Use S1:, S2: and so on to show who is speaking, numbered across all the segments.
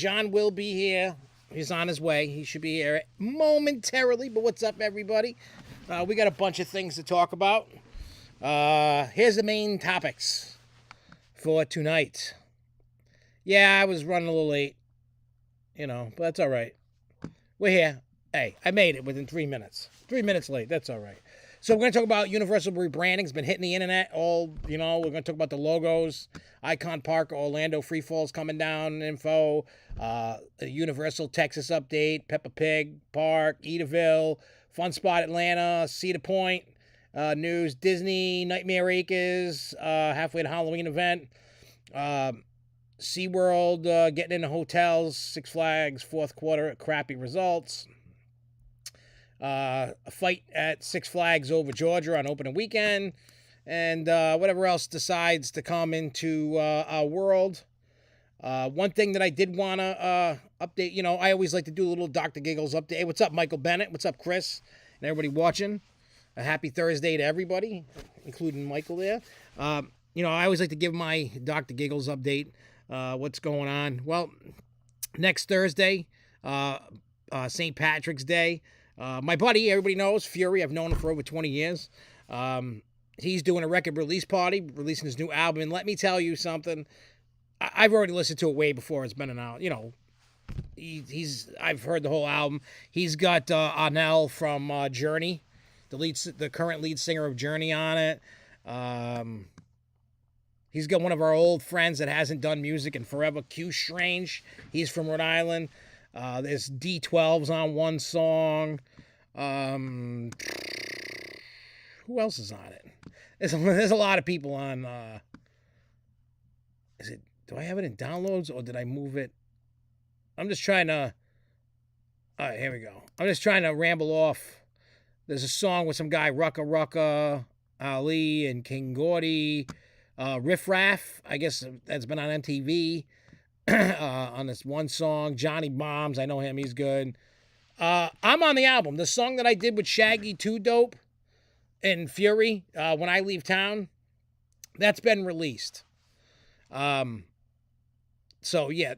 S1: John will be here. He's on his way. He should be here momentarily. But what's up, everybody? We got a bunch of things to talk about. Here's the main topics for tonight. Yeah, I was running a little late, but that's all right. We're here. Hey, I made it within 3 minutes. 3 minutes late. That's all right. So we're going to talk about universal rebranding. It's been hitting the internet all, we're going to talk about the logos, Icon Park, Orlando Freefall's coming down info, Universal Texas update, Peppa Pig Park, Edavile, Fun Spot Atlanta, Cedar Point news, Disney, Nightmare Acres, halfway to Halloween event, SeaWorld getting into hotels, Six Flags, fourth quarter, crappy results. A fight at Six Flags over Georgia on opening weekend, and whatever else decides to come into our world. One thing that I did want to update, I always like to do a little Dr. Giggles update. Hey, what's up, Michael Bennett? What's up, Chris? And everybody watching. A happy Thursday to everybody, including Michael there. I always like to give my Dr. Giggles update. What's going on? Well, next Thursday, St. Patrick's Day. My buddy, everybody knows, Fury. I've known him for over 20 years. He's doing a record release party, releasing his new album. And let me tell you something. I've already listened to it way before it's been out. I've heard the whole album. He's got Arnell from Journey, the current lead singer of Journey on it. He's got one of our old friends that hasn't done music in forever, Q Strange. He's from Rhode Island. There's D12s on one song. Who else is on it? There's a lot of people on. Do I have it in downloads or did I move it? I'm just trying to. All right, here we go. I'm just trying to ramble off. There's a song with some guy, Rucka Rucka, Ali, and King Gordy. Riff Raff, I guess that's been on MTV. On this one song. Johnny Bombs, I know him, he's good. I'm on the album. The song that I did with Shaggy, Too Dope, and Fury, When I Leave Town, that's been released. So yeah,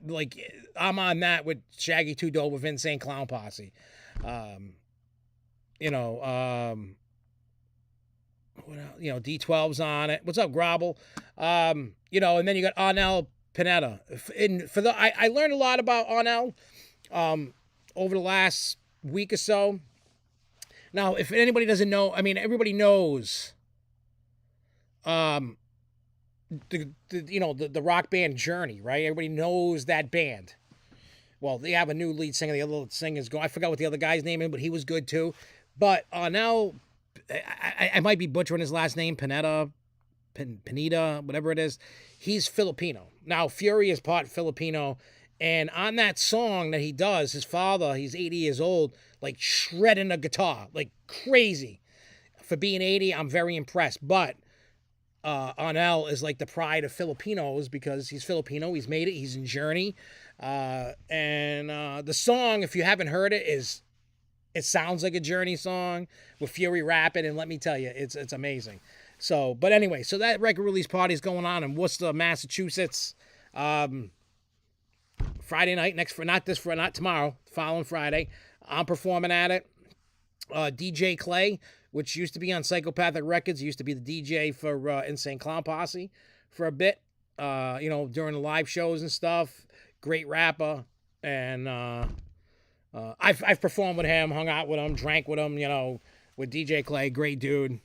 S1: I'm on that with Shaggy, Too Dope with Insane Clown Posse. D12's on it. What's up, Grobble? And then you got Arnell Pineda. I learned a lot about Arnell over the last week or so. Now, if anybody doesn't know, everybody knows the rock band Journey, right? Everybody knows that band. Well, they have a new lead singer. The other singer's going. I forgot what the other guy's name is, but he was good too. But Arnell, I might be butchering his last name, Pineda, whatever it is. He's Filipino. Now, Fury is part Filipino. And on that song that he does, his father, he's 80 years old, shredding a guitar, crazy. For being 80, I'm very impressed. But Arnell is the pride of Filipinos because he's Filipino. He's made it. He's in Journey. And the song, if you haven't heard it, it sounds like a Journey song with Fury rapping. And let me tell you, it's amazing. So, but anyway, so that record release party is going on in Worcester, Massachusetts. Friday night, not tomorrow, following Friday. I'm performing at it. DJ Clay, which used to be on Psychopathic Records, used to be the DJ for Insane Clown Posse for a bit, during the live shows and stuff. Great rapper. And I've performed with him, hung out with him, drank with him, with DJ Clay, great dude.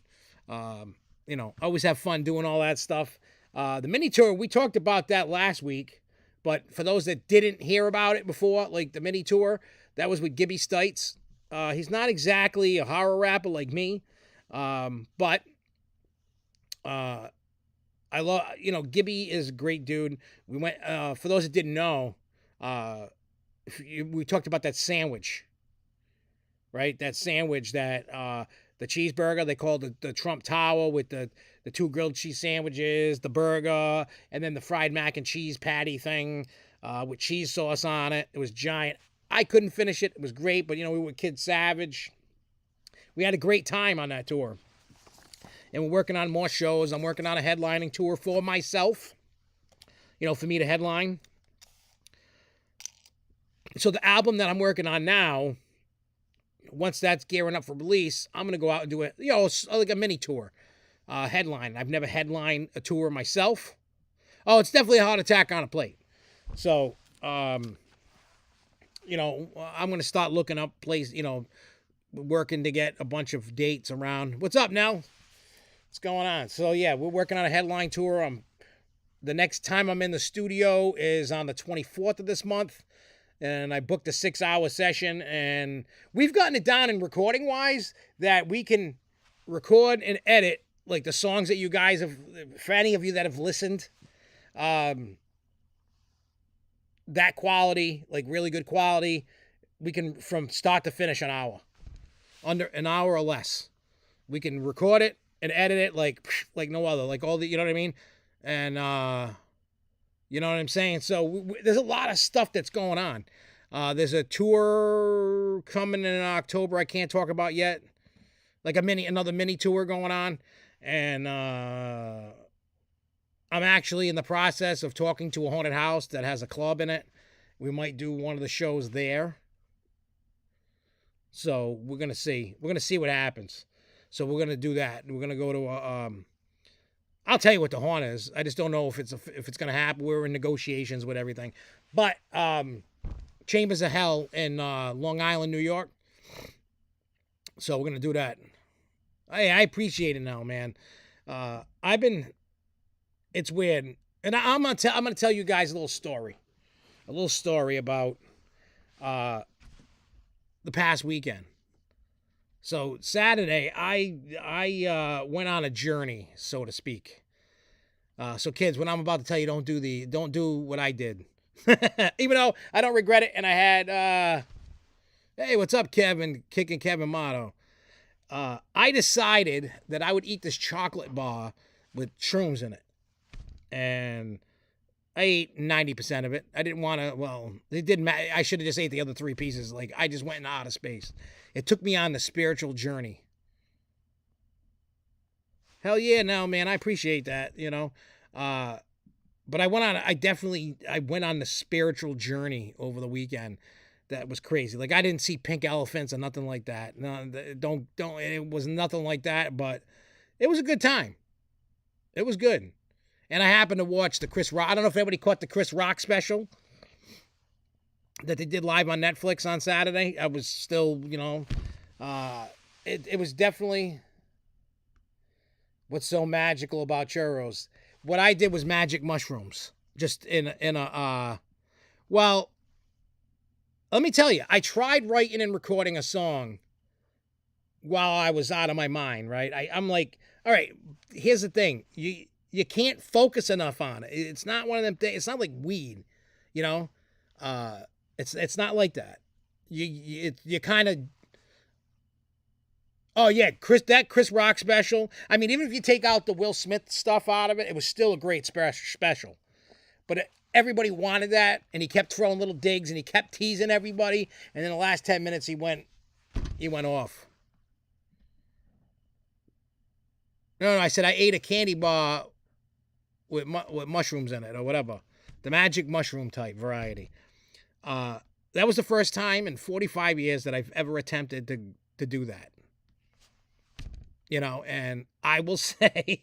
S1: Always have fun doing all that stuff. The mini tour, we talked about that last week, but for those that didn't hear about it before, the mini tour, that was with Gibby Stites. He's not exactly a horror rapper like me, but I love, Gibby is a great dude. We went, for those that didn't know, we talked about that sandwich, right? That sandwich that, the cheeseburger, they call the Trump Tower with the two grilled cheese sandwiches, the burger, and then the fried mac and cheese patty thing with cheese sauce on it. It was giant. I couldn't finish it. It was great, but, we were Kid Savage. We had a great time on that tour. And we're working on more shows. I'm working on a headlining tour for myself, for me to headline. So the album that I'm working on now, once that's gearing up for release, I'm gonna go out and do it. Like a mini tour, headline. I've never headlined a tour myself. Oh, it's definitely a heart attack on a plate. So, I'm gonna start looking up working to get a bunch of dates around. What's up, Nell? What's going on? So yeah, we're working on a headline tour. The next time I'm in the studio is on the 24th of this month. And I booked a 6-hour session, and we've gotten it down in recording wise that we can record and edit like the songs that you guys have, for any of you that have listened, that quality, like really good quality, we can from start to finish under an hour or less. We can record it and edit it like no other, like all the, you know what I mean? And, you know what I'm saying? So there's a lot of stuff that's going on. There's a tour coming in October I can't talk about yet. Like another mini tour going on. And I'm actually in the process of talking to a haunted house that has a club in it. We might do one of the shows there. So we're going to see. We're going to see what happens. So we're going to do that. We're going to go to I'll tell you what the haunt is. I just don't know if it's going to happen. We're in negotiations with everything. But Chambers of Hell in Long Island, New York. So we're going to do that. I appreciate it now, man. It's weird. And I'm going to tell you guys a little story about the past weekend. So Saturday, I went on a journey, so to speak. So kids, what I'm about to tell you, don't do what I did. Even though I don't regret it, and I had, hey, what's up, Kevin? Kicking Kevin Motto. I decided that I would eat this chocolate bar with shrooms in it, and I ate 90% of it. I didn't want to. Well, it didn't matter. I should have just ate the other 3 pieces. Like I just went in outer space. It took me on the spiritual journey. Hell yeah, now, man, I appreciate that, But I went on the spiritual journey over the weekend. That was crazy. Like I didn't see pink elephants or nothing like that. No, don't. It was nothing like that. But it was a good time. It was good. And I happened to watch the Chris Rock. I don't know if anybody caught the Chris Rock special that they did live on Netflix on Saturday. I was still, it was definitely what's so magical about churros. What I did was magic mushrooms. Just well, let me tell you, I tried writing and recording a song while I was out of my mind, right? I'm like, all right, here's the thing. You can't focus enough on it. It's not one of them things. It's not like weed, It's not like that. You kind of. Oh yeah, Chris Rock special. I mean, even if you take out the Will Smith stuff out of it, it was still a great special. But everybody wanted that, and he kept throwing little digs, and he kept teasing everybody. And in the last 10 minutes, he went off. No, I said I ate a candy bar with mushrooms in it or whatever, the magic mushroom type variety. That was the first time in 45 years that I've ever attempted to do that. And I will say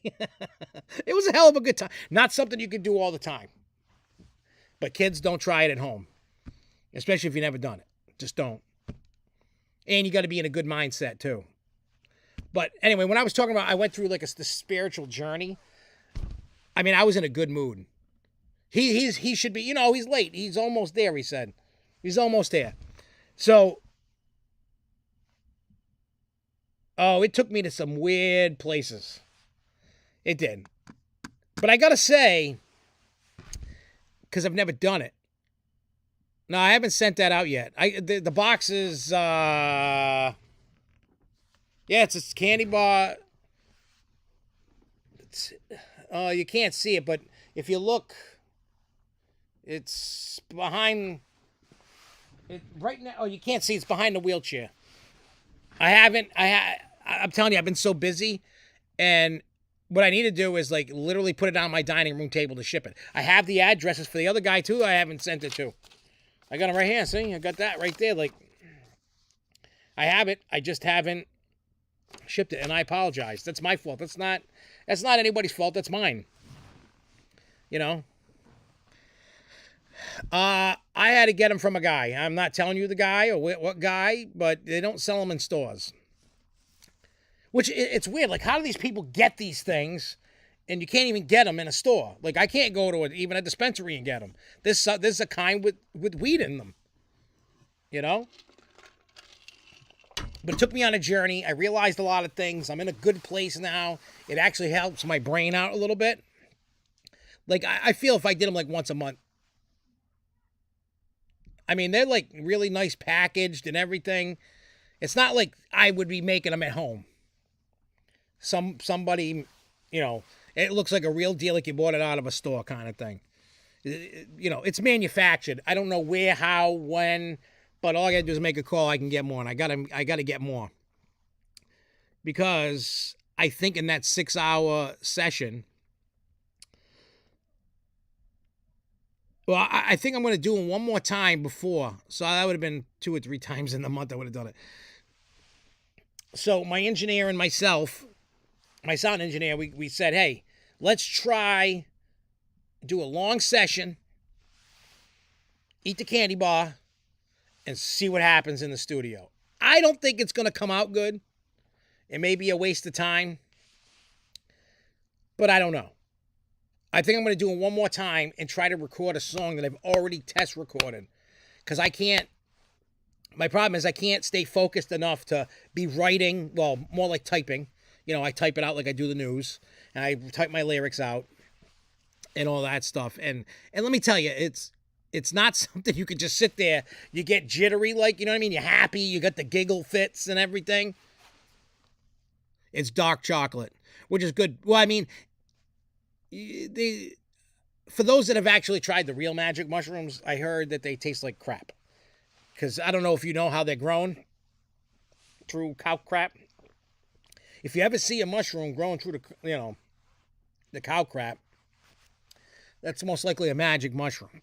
S1: it was a hell of a good time. Not something you can do all the time. But kids, don't try it at home, especially if you've never done it. Just don't. And you got to be in a good mindset too. But anyway, when I was talking about, I went through like the spiritual journey. I mean, I was in a good mood. He should be, he's late. He's almost there, he said. He's almost there. So, it took me to some weird places. It did. But I got to say, because I've never done it. No, I haven't sent that out yet. The box is, yeah, it's a candy bar. You can't see it, but if you look, it's behind it right now. Oh, you can't see. It's behind the wheelchair. I'm telling you, I've been so busy, and what I need to do is like literally put it on my dining room table to ship it. I have the addresses for the other guy too. I haven't sent it to. I got them right here. See, I got that right there. Like, I have it. I just haven't shipped it, and I apologize. That's my fault. That's not anybody's fault. That's mine. You know. I had to get them from a guy. I'm not telling you the guy or what guy, but they don't sell them in stores. Which, it's weird. Like, how do these people get these things, and you can't even get them in a store? Like, I can't go to even a dispensary and get them. This is a kind with weed in them. You know? But it took me on a journey. I realized a lot of things. I'm in a good place now. It actually helps my brain out a little bit. Like, I feel if I did them, like, once a month. I mean, they're, like, really nice packaged and everything. It's not like I would be making them at home. Somebody, you know, it looks like a real deal, like you bought it out of a store kind of thing. You know, it's manufactured. I don't know where, how, when, but all I gotta do is make a call. I can get more, and I gotta get more, because I think in that 6-hour session, well, I think I'm gonna do it one more time before. So that would have been 2 or 3 times in the month I would have done it. So my engineer and myself, my sound engineer, we said, hey, let's try do a long session, eat the candy bar, and see what happens in the studio. I don't think it's going to come out good. It may be a waste of time, but I don't know. I think I'm going to do it one more time and try to record a song that I've already test recorded, because I can't. My problem is I can't stay focused enough to be writing, well, more like typing. You know, I type it out like I do the news, and I type my lyrics out and all that stuff. And let me tell you, it's not something you could just sit there. You get jittery, like, you know what I mean? You're happy, you got the giggle fits and everything. It's dark chocolate, which is good. Well, I mean, for those that have actually tried the real magic mushrooms, I heard that they taste like crap. Because I don't know if you know how they're grown through cow crap. If you ever see a mushroom growing through the cow crap, that's most likely a magic mushroom.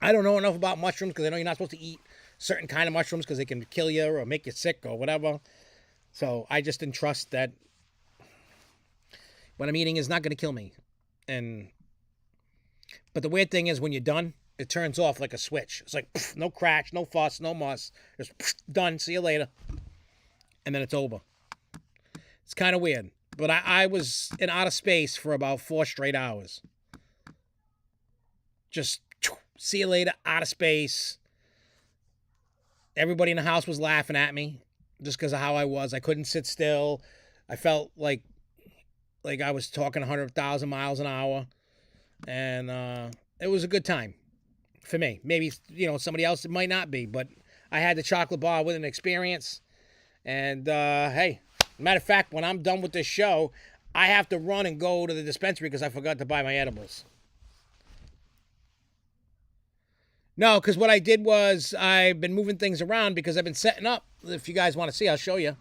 S1: I don't know enough about mushrooms, because I know you're not supposed to eat certain kind of mushrooms because they can kill you or make you sick or whatever. So I just entrust that what I'm eating is not going to kill me. But the weird thing is, when you're done, it turns off like a switch. It's like, pff, no crash, no fuss, no muss. Just pff, done. See you later. And then it's over. It's kind of weird. But I was in outer space for about 4 straight hours. Just see you later, out of space. Everybody in the house was laughing at me just because of how I was. I couldn't sit still. I felt like I was talking 100,000 miles an hour. And it was a good time for me. Maybe, you know, somebody else it might not be. But I had the chocolate bar with an experience. And, hey, matter of fact, when I'm done with this show, I have to run and go to the dispensary because I forgot to buy my edibles. No, because what I did was I've been moving things around because I've been setting up. If you guys want to see, I'll show you.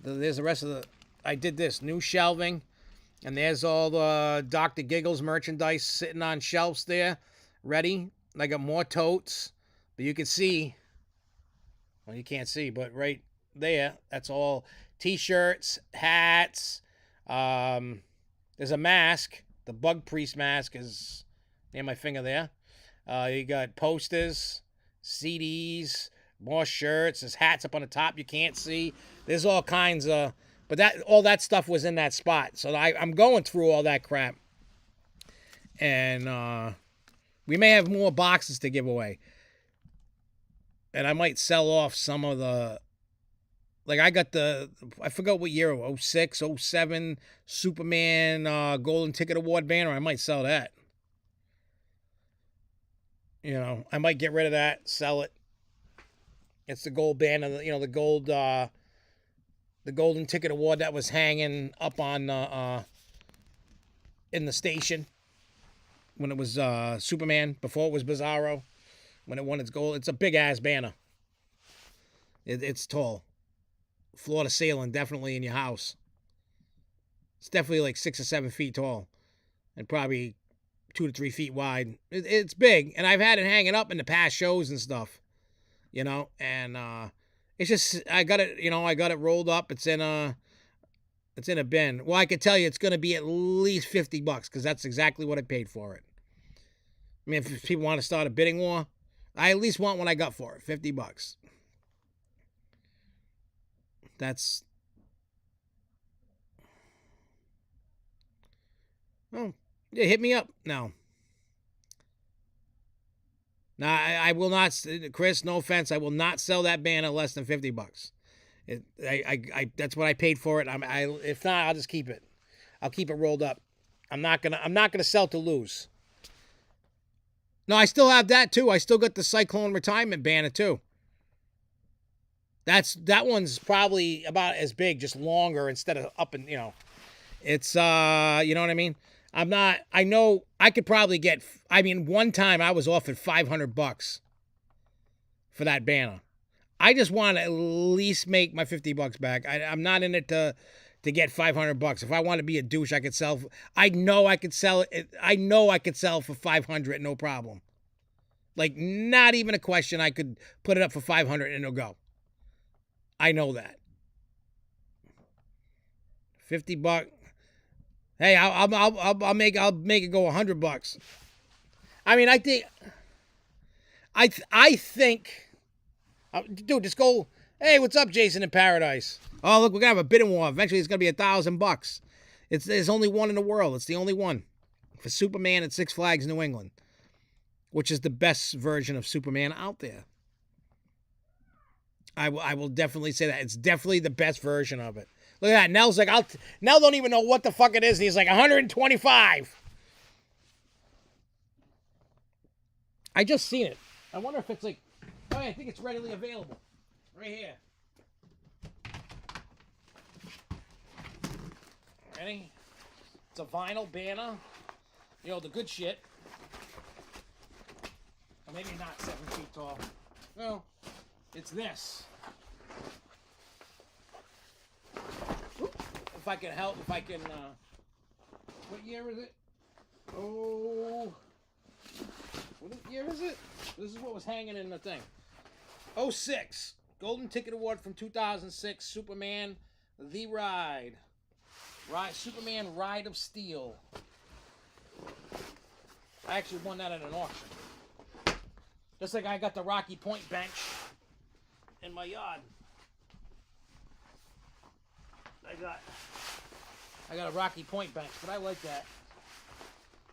S1: There's the rest of the... I did this. New shelving. And there's all the Dr. Giggles merchandise sitting on shelves there. Ready. I got more totes. But you can see... Well, you can't see, but right there, that's all T-shirts, hats. There's a mask. The Bug Priest mask is near my finger there. You got posters, CDs, more shirts. There's hats up on the top you can't see. There's all kinds of... But all that stuff was in that spot. So I'm going through all that crap. And we may have more boxes to give away. And I might sell off some of the... Like, I got I forgot what year, 06, 07 Superman Golden Ticket Award banner. I might sell that. You know, I might get rid of that, sell it. It's the gold banner, you know, the Golden Ticket Award that was hanging up on in the station when it was Superman, before it was Bizarro, when it won its gold. It's a big-ass banner. It's tall. Floor to ceiling, definitely in your house. It's definitely like 6 or 7 feet tall and probably 2 to 3 feet wide. It's big, and I've had it hanging up in the past shows and stuff, and it's just I got it rolled up. It's in a bin. Well, I can tell you it's going to be at least $50 because that's exactly what I paid for it. I mean, if people want to start a bidding war, I at least want what I got for it, $50. That's. Oh, yeah, hit me up now. Now, I will not, Chris, no offense, I will not sell that banner less than $50. That's what I paid for it. If not, I'll just keep it. I'll keep it rolled up. I'm not gonna sell to lose. No, I still have that too. I still got the Cyclone retirement banner too. That one's probably about as big, just longer instead of up and it's you know what I mean? I know I could probably get, one time I was offered $500 for that banner. I just want to at least make my $50 back. I'm not in it to get $500. If I want to be a douche, I could sell. I know I could sell it. I know I could sell for $500, no problem. Like, not even a question. I could put it up for $500 and it'll go. I know that. $50. Hey, I'll make it go $100. I think, dude, just go. Hey, what's up, Jason in Paradise? Oh, look, we're gonna have a bidding war. Eventually, it's gonna be $1,000. There's only one in the world. It's the only one for Superman at Six Flags New England, which is the best version of Superman out there. I will definitely say that it's definitely the best version of it. Look at that. Nell's like, Nell don't even know what the fuck it is. And he's like, 125. I just seen it. I wonder if it's like, oh, yeah, I think it's readily available. Right here. Ready? It's a vinyl banner. The good shit. Or maybe not 7 feet tall. No, it's this. If I can help, what year is it? Oh, what year is it? This is what was hanging in the thing. 06, Golden Ticket Award from 2006, Superman, The Ride. Superman Ride of Steel. I actually won that at an auction. Just like I got the Rocky Point bench in my yard. I got a Rocky Point bench, but I like that.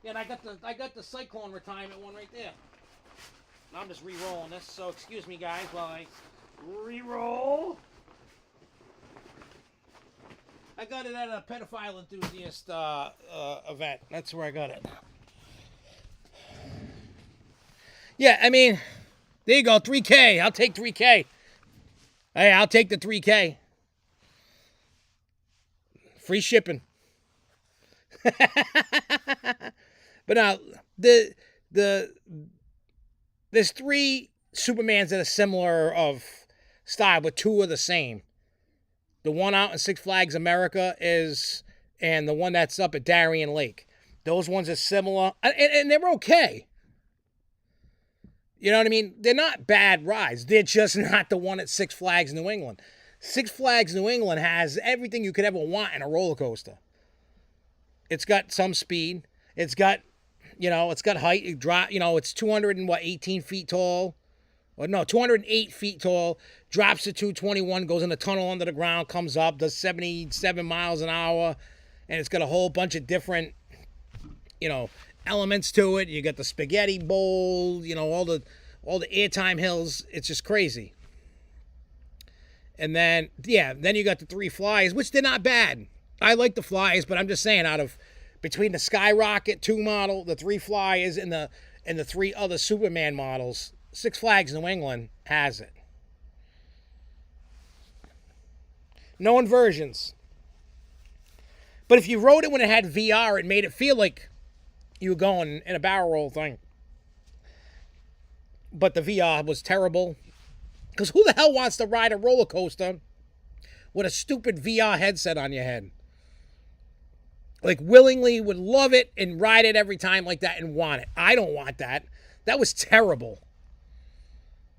S1: Yeah, and I got the Cyclone retirement one right there. I'm just re-rolling this, so excuse me guys while I re-roll. I got it at a pedophile enthusiast event. That's where I got it. Yeah, there you go, 3K. I'll take 3K. Hey, I'll take the 3K. Free shipping. But now, there's 3 Supermans that are similar of style, but 2 are the same. The one out in Six Flags America and the one that's up at Darien Lake. Those ones are similar, and they're okay. You know what I mean? They're not bad rides. They're just not the one at Six Flags New England. Six Flags New England has everything you could ever want in a roller coaster. It's got some speed. It's got, it's got height. It's 218 feet tall. Or no, 208 feet tall. Drops to 221, goes in a tunnel under the ground, comes up, does 77 miles an hour. And it's got a whole bunch of different, elements to it. You got the spaghetti bowl, all the airtime hills. It's just crazy. And then you got the 3 flyers, which they're not bad. I like the flyers, but I'm just saying, between the Skyrocket 2 model, the 3 flyers, and the 3 other Superman models, Six Flags New England has it. No inversions. But if you rode it when it had VR, it made it feel like you were going in a barrel roll thing. But the VR was terrible. Because who the hell wants to ride a roller coaster with a stupid VR headset on your head? Like willingly would love it and ride it every time like that and want it. I don't want that. That was terrible.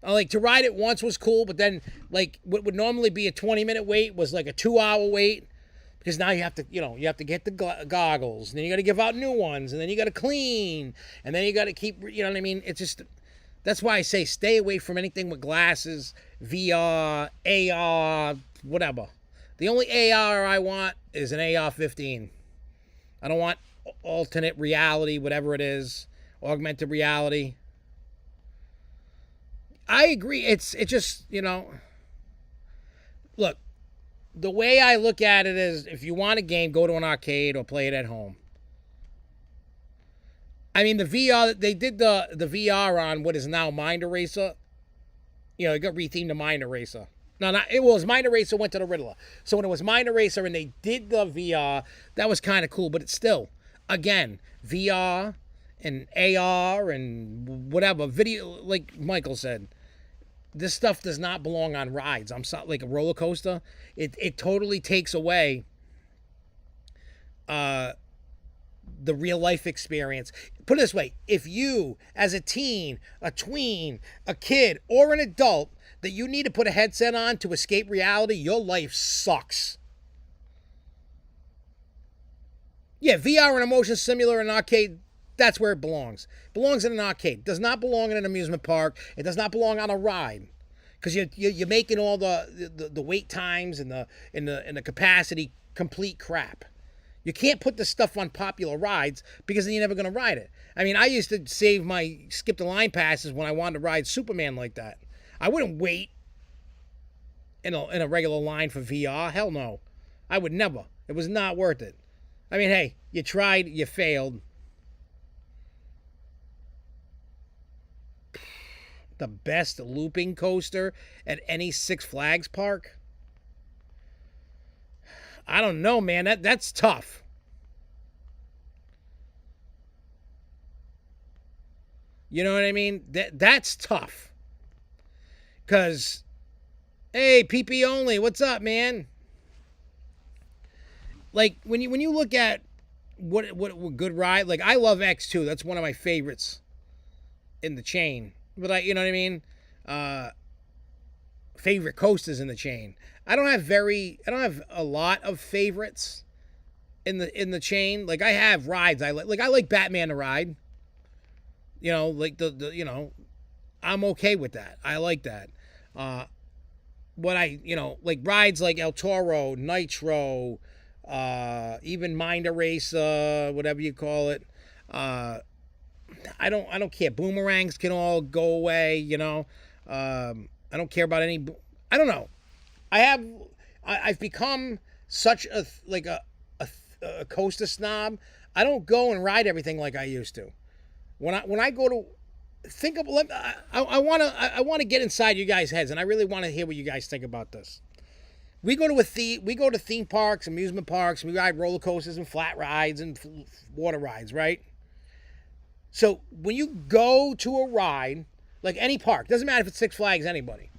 S1: Like to ride it once was cool, but then like what would normally be a 20-minute wait was like a 2-hour wait because now you have to, you have to get the goggles, and then you got to give out new ones, and then you got to clean, and then you got to keep, you know what I mean? It's just, that's why I say stay away from anything with glasses, VR, AR, whatever. The only AR I want is an AR-15. I don't want alternate reality, whatever it is, augmented reality. I agree. It's just, look, the way I look at it is if you want a game, go to an arcade or play it at home. I mean, the VR, they did the VR on what is now Mind Eraser. It got rethemed to Mind Eraser. No, it was Mind Eraser went to the Riddler. So when it was Mind Eraser and they did the VR, that was kind of cool. But it's still, again, VR and AR and whatever, video, like Michael said, this stuff does not belong on rides. I'm sorry, like a roller coaster. It totally takes away the real life experience. Put it this way, if you, as a teen, a tween, a kid, or an adult, that you need to put a headset on to escape reality, your life sucks. Yeah, VR and a motion simulator in an arcade, that's where it belongs. It belongs in an arcade. It does not belong in an amusement park. It does not belong on a ride. Because you're making all the wait times and the capacity complete crap. You can't put this stuff on popular rides because then you're never going to ride it. I mean, I used to save my skip the line passes when I wanted to ride Superman like that. I wouldn't wait in a regular line for VR. Hell no. I would never. It was not worth it. I mean, hey, you tried, you failed. The best looping coaster at any Six Flags park? I don't know, man. That's tough. You know what I mean? That's tough. Because, hey, PP only, what's up, man? Like, when you look at what good ride, like, I love X2. That's one of my favorites in the chain. But you know what I mean? Favorite coasters in the chain. I don't have a lot of favorites in the chain. Like, I have rides I like. Like, I like Batman to ride. Like I'm okay with that. I like that. Like rides like El Toro, Nitro, even Mind Eraser, whatever you call it. I don't care. Boomerangs can all go away. I don't care about any. I don't know. I've become such a coaster snob. I don't go and ride everything like I used to. When I go to think of, I want to get inside you guys' heads, and I really want to hear what you guys think about this. We go to theme parks, amusement parks, and we ride roller coasters and flat rides and water rides, right? So when you go to a ride, like any park, doesn't matter if it's Six Flags, anybody,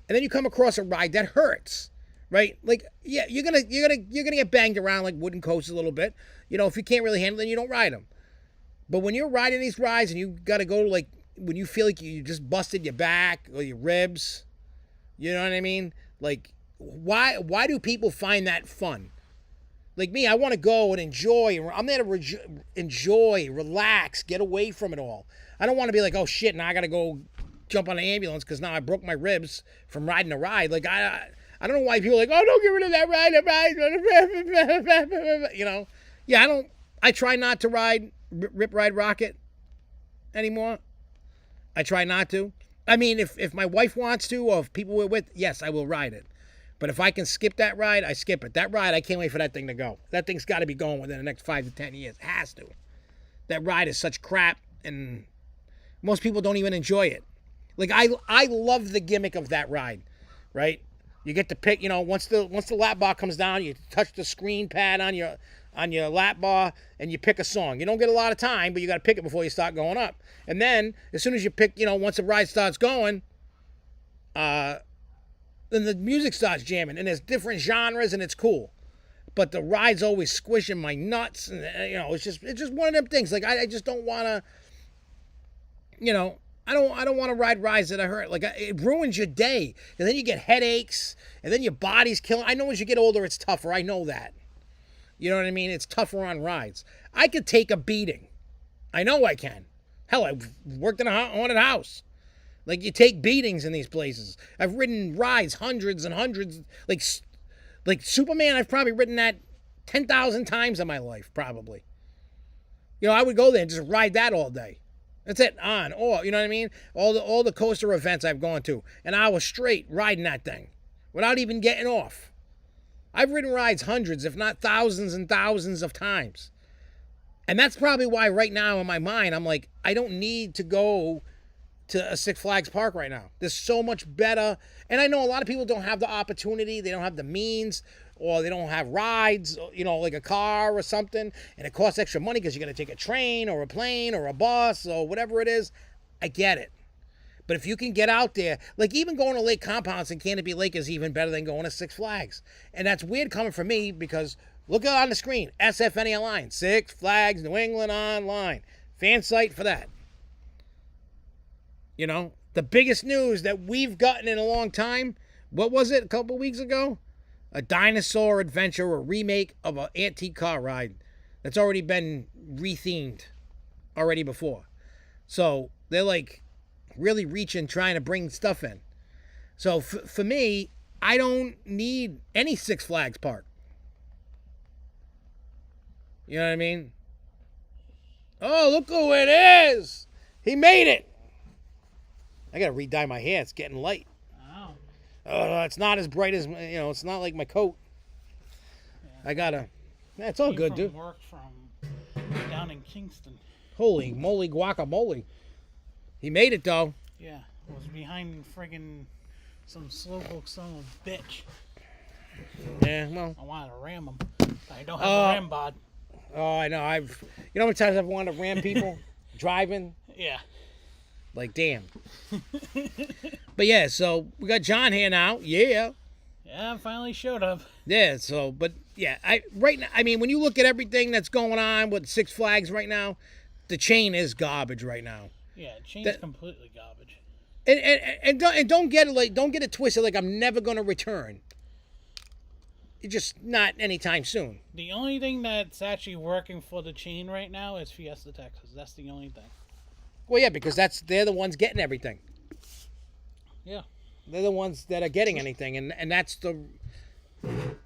S1: and then you come across a ride that hurts, right? Like, yeah, you're gonna get banged around like wooden coasters a little bit. If you can't really handle it, then you don't ride them. But when you're riding these rides and you got to go like when you feel like you just busted your back or your ribs, you know what I mean? Like, why do people find that fun? Like me, I want to go and enjoy. I'm there to enjoy, relax, get away from it all. I don't want to be like, oh shit, now I got to go jump on an ambulance because now I broke my ribs from riding a ride. Like, I don't know why people are like, oh, don't get rid of that ride. Yeah, I try not to ride Rip Ride Rocket anymore. I try not to. I mean, if my wife wants to, or if people we're with, yes, I will ride it. But if I can skip that ride, I skip it. That ride, I can't wait for that thing to go. That thing's got to be going within the next 5 to 10 years. It has to. That ride is such crap, and most people don't even enjoy it. Like, I love the gimmick of that ride, right? You get to pick, once the lap bar comes down, you touch the screen pad on your lap bar, and you pick a song. You don't get a lot of time, but you got to pick it before you start going up. And then, as soon as you pick, once the ride starts going, then the music starts jamming, and there's different genres, and it's cool. but the ride's always squishing my nuts, and it's just one of them things. Like I just don't want to, I don't want to ride rides that I hurt. Like it ruins your day, and then you get headaches, and then your body's killing. I know as you get older, it's tougher. I know that. You know what I mean? It's tougher on rides. I could take a beating. I know I can. Hell, I've worked in a haunted house. Like, you take beatings in these places. I've ridden rides, hundreds and hundreds. Like Superman, I've probably ridden that 10,000 times in my life, probably. I would go there and just ride that all day. That's it, on, or, you know what I mean? All the coaster events I've gone to, an hour straight riding that thing without even getting off. I've ridden rides hundreds, if not thousands and thousands of times. And that's probably why right now in my mind, I'm like, I don't need to go to a Six Flags park right now. There's so much better. And I know a lot of people don't have the opportunity. They don't have the means, or they don't have rides, like a car or something. And it costs extra money because you're going to take a train or a plane or a bus or whatever it is. I get it. But if you can get out there, like even going to Lake Compounce in Canopy Lake is even better than going to Six Flags. And that's weird coming from me because look on the screen, SFNEOnline, Six Flags New England Online. Fan site for that. The biggest news that we've gotten in a long time, what was it, a couple weeks ago? A dinosaur adventure, a remake of an antique car ride that's already been rethemed already before. So they're like really reaching, trying to bring stuff in. So for me, I don't need any Six Flags park. You know what I mean? Oh, look who it is! He made it! I gotta re-dye my hair. It's getting light. Oh, it's not as bright as, it's not like my coat. Yeah. I gotta... Yeah, it's all good, dude.
S2: Work from down in Kingston.
S1: Holy moly guacamole. He made it, though.
S2: Yeah. It was behind friggin' some slowpoke son of a bitch.
S1: Yeah, well...
S2: I wanted to ram him. I don't have a ram bod.
S1: Oh, I know. You know how many times I've wanted to ram people driving?
S2: Yeah.
S1: Like, damn. But yeah, so we got John here now. Yeah.
S2: Yeah, finally showed up.
S1: Yeah, so, but yeah, right now, I mean, when you look at everything that's going on with Six Flags right now, the chain is garbage right now.
S2: Yeah, chain's completely garbage.
S1: And don't get it twisted like I'm never gonna return. It's just not anytime soon.
S2: The only thing that's actually working for the chain right now is Fiesta, Texas. That's the only thing.
S1: Well, yeah, because they're the ones getting everything.
S2: Yeah.
S1: They're the ones that are getting anything, and that's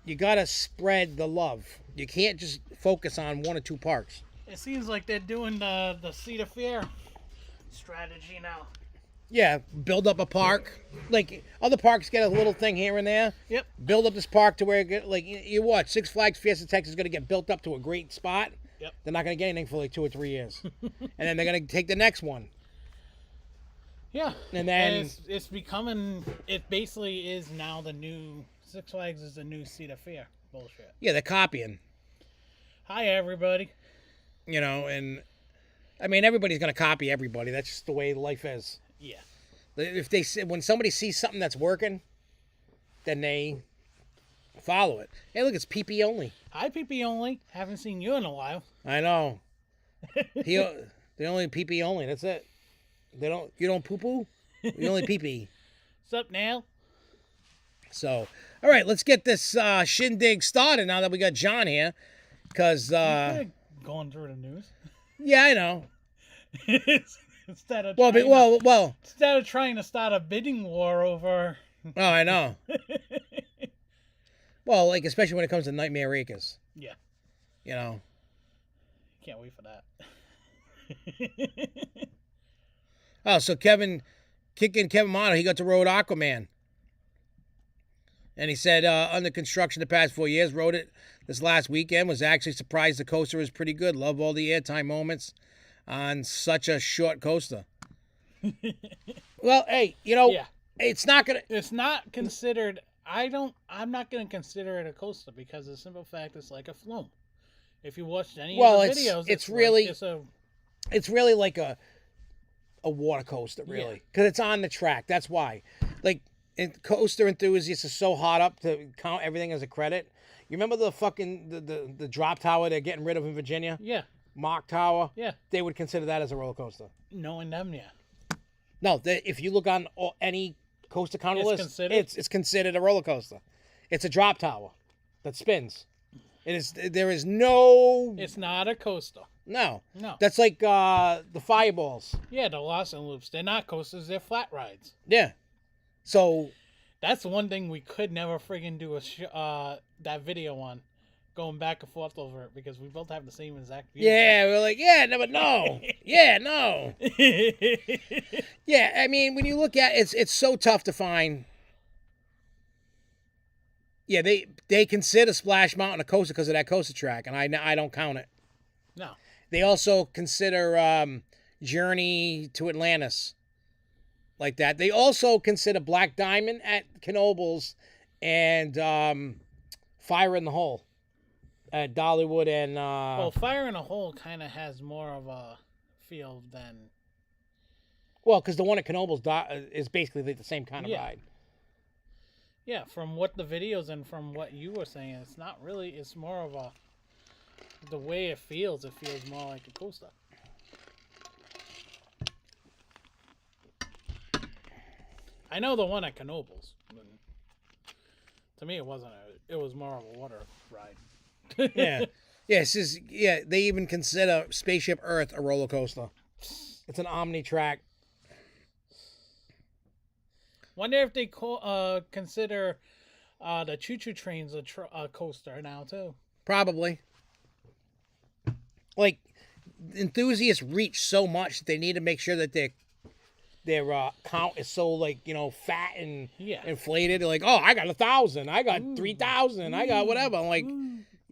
S1: you gotta spread the love. You can't just focus on one or two parks.
S2: It seems like they're doing the Cedar Fair strategy now.
S1: Yeah, build up a park. Like, other parks get a little thing here and there.
S2: Yep.
S1: Build up this park to where, you watch, Six Flags Fiesta Texas is going to get built up to a great spot.
S2: Yep.
S1: They're not going to get anything for like 2 or 3 years. And then they're going to take the next one.
S2: Yeah.
S1: And then...
S2: It's becoming... It basically is now the new... Six Flags is the new Cedar Fair bullshit.
S1: Yeah, they're copying.
S2: Hi, everybody.
S1: And... I mean, everybody's going to copy everybody. That's just the way life is.
S2: Yeah.
S1: When somebody sees something that's working, then they follow it. Hey, look, it's PP only.
S2: Hi, PP only. Haven't seen you in a while.
S1: I know. They only PP only. That's it. You don't poo poo. You only PP.
S2: What's up, Nail?
S1: So, all right, let's get this shindig started now that we got John here, because
S2: going through the news.
S1: Yeah, I know.
S2: Instead of trying to start a bidding war over.
S1: Oh, I know. Well, like, especially when it comes to Nightmare Acres.
S2: Yeah. Can't wait for that.
S1: Oh, so Kevin Motto, he got to road Aquaman. And he said, under construction the past 4 years, rode it this last weekend, was actually surprised the coaster was pretty good. Love all the airtime moments on such a short coaster. Well, hey,
S2: yeah.
S1: It's not
S2: considered, I'm not going to consider it a coaster because the simple fact it's like a flume. If you watched any of the videos, it's really like a water coaster, really. Because it's on the track. That's why. Like, coaster enthusiasts are so hot up to count everything as a credit.
S1: You remember the fucking the drop tower they're getting rid of in Virginia?
S2: Yeah.
S1: Mock Tower?
S2: Yeah.
S1: They would consider that as a roller coaster.
S2: Knowing them, yeah.
S1: No, if you look on any coaster counter list, it's considered a roller coaster. It's a drop tower that spins. There is no...
S2: It's not a coaster.
S1: No.
S2: No.
S1: That's like the Fireballs.
S2: Yeah, the Lost and Loops. They're not coasters, they're flat rides.
S1: Yeah. So...
S2: That's one thing we could never friggin' do that video on. Going back and forth over it because we both have the same exact view.
S1: Yeah, we're like, yeah, no, but no. Yeah, no. Yeah, I mean, when you look at it, it's so tough to find. Yeah, they consider Splash Mountain a coaster because of that coaster track, and I don't count it.
S2: No.
S1: They also consider Journey to Atlantis like that. They also consider Black Diamond at Knoebels and Fire in the Hole at Dollywood and...
S2: Well, Fire in a Hole kind of has more of a feel than...
S1: Well, because the one at Knoebels is basically like the same kind of ride.
S2: Yeah, from what the videos and from what you were saying, it's not really... It's more of a... The way it feels more like a coaster. I know the one at Knoebels. To me, it wasn't it was more of a water ride.
S1: Yeah. Yeah, they even consider Spaceship Earth a roller coaster. It's an Omni track.
S2: Wonder if they consider the choo-choo trains a coaster now, too.
S1: Probably. Like, Enthusiasts reach so much that they need to make sure that their count is so, like, fat and inflated. They're like, oh, I got 1,000. I got 3,000. I got whatever. I'm like,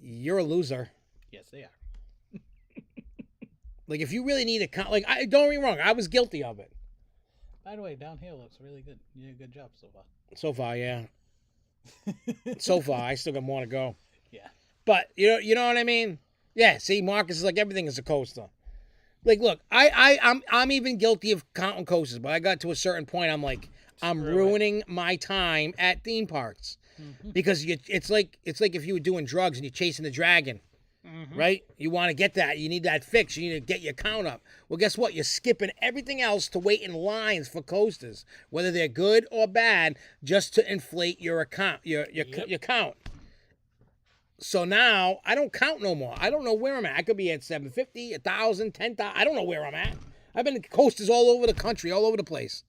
S1: you're a loser.
S2: Yes, they are.
S1: Like, if you really need a count, like, don't get me wrong, I was guilty of it.
S2: By the way, down here looks really good. You did a good job so far.
S1: So far, yeah. So far, I still got more to go.
S2: Yeah.
S1: But, you know what I mean? Yeah, see, Marcus is like, everything is a coaster. Like, look, I'm even guilty of counting coasters, but I got to a certain point, I'm like, I'm ruining my time at theme parks. Mm-hmm. Because it's like if you were doing drugs and you're chasing the dragon, right? You want to get that. You need that fix. You need to get your count up. Well, guess what? You're skipping everything else to wait in lines for coasters, whether they're good or bad, just to inflate your account, your count. So now I don't count no more. I don't know where I'm at. I could be at 750, 1,000, 10,000. I don't know where I'm at. I've been to coasters all over the country, all over the place.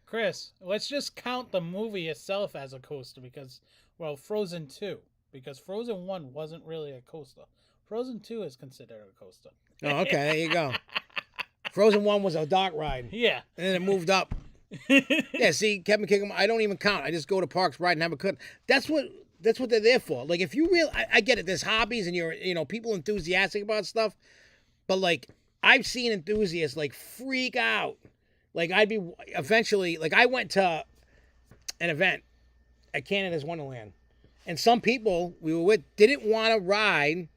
S2: Chris, let's just count the movie itself as a coaster because, well, Frozen 2. Because Frozen 1 wasn't really a coaster. Frozen 2 is considered a coaster.
S1: Oh, okay, there you go. Frozen 1 was a dark ride.
S2: Yeah.
S1: And then it moved up. Yeah, see, Kevin Kingdom, I don't even count. I just go to parks, ride, and have a cut. That's what they're there for. Like, if you really, I get it, there's hobbies and you're, people enthusiastic about stuff. But, like, I've seen enthusiasts, like, freak out. Like, eventually, like, I went to an event at Canada's Wonderland. And some people we were with didn't want to ride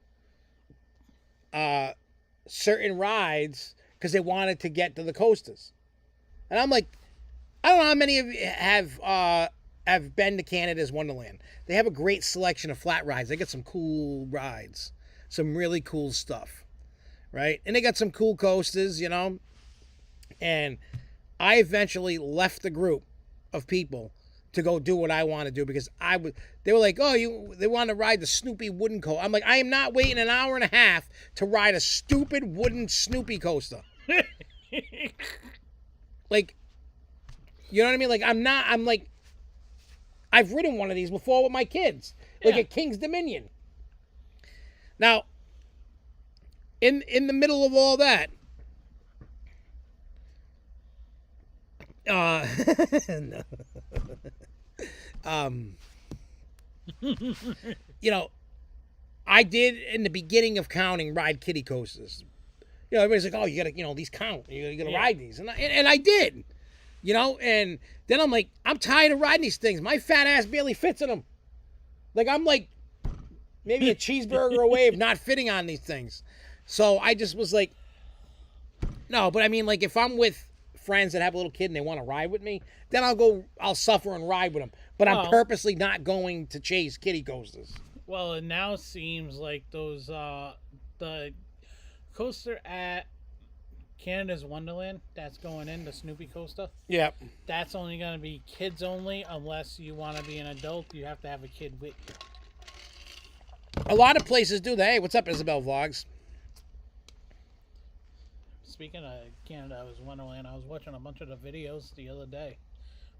S1: certain rides because they wanted to get to the coasters. And I'm like, I don't know how many of you have been to Canada's Wonderland. They have a great selection of flat rides. They got some cool rides. Some really cool stuff. Right? And they got some cool coasters, And I eventually left the group of people to go do what I want to do because they were like, they want to ride the Snoopy wooden coaster. I'm like, I am not waiting an hour and a half to ride a stupid wooden Snoopy coaster. Like, you know what I mean? Like, I'm like, I've ridden one of these before with my kids, like at King's Dominion. Now, in the middle of all that, I did in the beginning of counting ride kiddie coasters. Everybody's like, oh, you gotta, these count. You gotta ride these, and I did, and then I'm like, I'm tired of riding these things. My fat ass barely fits in them. Like, I'm like maybe a cheeseburger away of not fitting on these things. So I just was like, no, but I mean, like, if I'm with friends that have a little kid and they want to ride with me, then I'll suffer and ride with them. But I'm purposely not going to chase kiddie coasters.
S2: Well, it now seems like those the coaster at Canada's Wonderland that's going in, the Snoopy coaster.
S1: Yeah.
S2: That's only going to be kids only unless you want to be an adult. You have to have a kid with you.
S1: A lot of places do that. Hey, what's up, Isabel Vlogs?
S2: Speaking of Canada's Wonderland, I was watching a bunch of the videos the other day